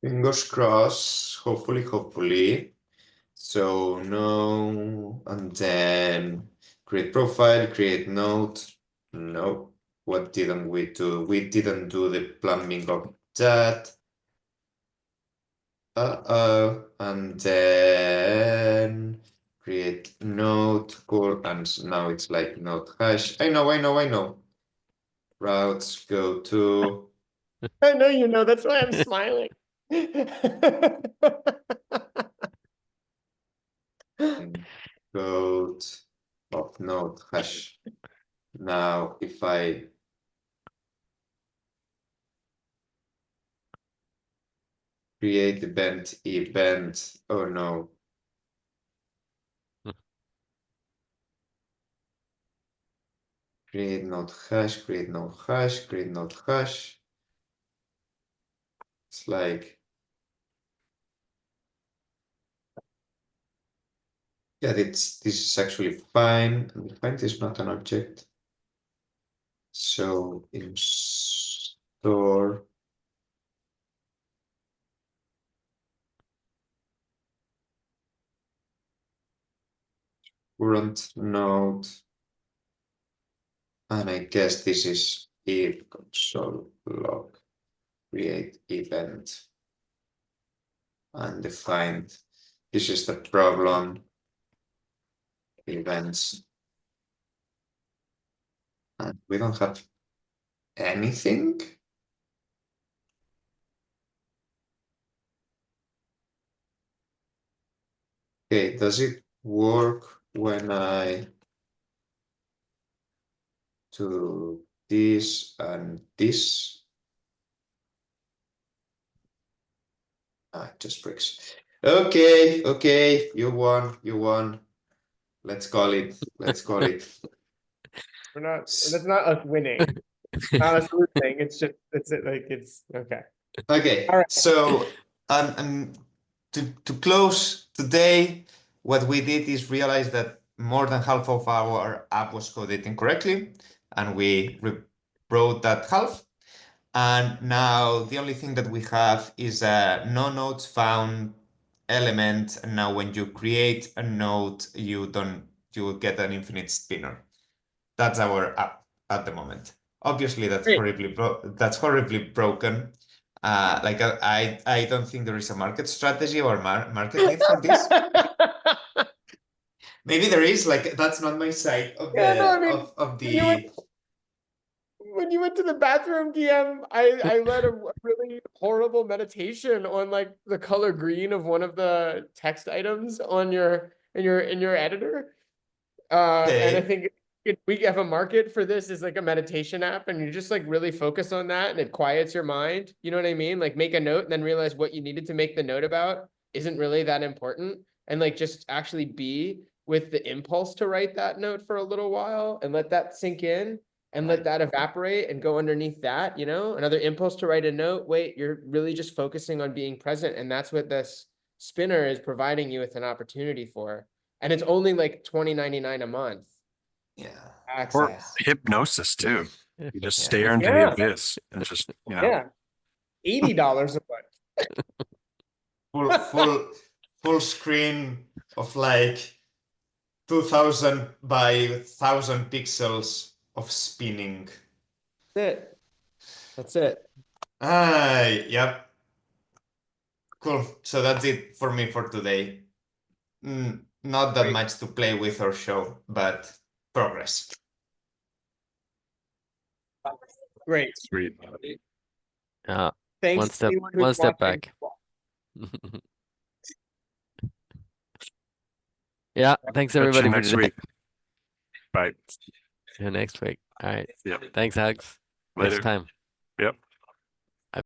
fingers crossed, hopefully. So no, and then create profile, create node. No, what didn't we do? We didn't do the plumbing of that. And then create node core, and now it's like node hash. I know. Routes go to I know you know, that's why I'm smiling. code of node hash. Now, if I create event, oh no. Create node hash, create node hash, create node hash. It's like, yeah, this is actually fine. And find is not an object. So in store, current node, and I guess this is if console log create event undefined. This is the problem. Events, and we don't have anything. Okay, does it work when I do this and this? It just breaks. Okay, you won. Let's call it. Let's call it. That's not us winning. Not us losing. It's okay. Okay. All right. So to close today, what we did is realize that more than half of our app was coded incorrectly, and we wrote that half. And now the only thing that we have is a no nodes found element. And now when you create a node, you will get an infinite spinner. That's our app at the moment. Obviously, that's Great. horribly broken. Like I don't think there is a market strategy or market need for this. Maybe there is. Like that's not my side of Yeah, no, I mean, of the when you went to the bathroom, DM, I led a really horrible meditation on like the color green of one of the text items on your editor. And I Okay. think we have a market for this as like a meditation app, and you just like really focus on that, and it quiets your mind. You know what I mean? Like make a note and then realize what you needed to make the note about isn't really that important, and like just actually be with the impulse to write that note for a little while and let that sink in and let Right. that evaporate and go underneath that, you know, another impulse to write a note. Wait, you're really just focusing on being present. And that's what this spinner is providing you with an opportunity for. And it's only like $20.99 a month Yeah. Or access. hypnosis too. You just Yeah. stare into the Yeah. abyss and just, Yeah. $80 a month. Full screen of like 2000 by 1000 pixels of spinning. That's it. That's it. Yep. Cool. So that's it for me for today. Not that Great. much to play with or show, but progress. Great. sweet. Thanks to anyone who's one step watching. back. Yeah, thanks Catch you everybody for next today. week. Bye. See you next week. All right. Yep. Thanks, Hugs. Next Later. time. Yep.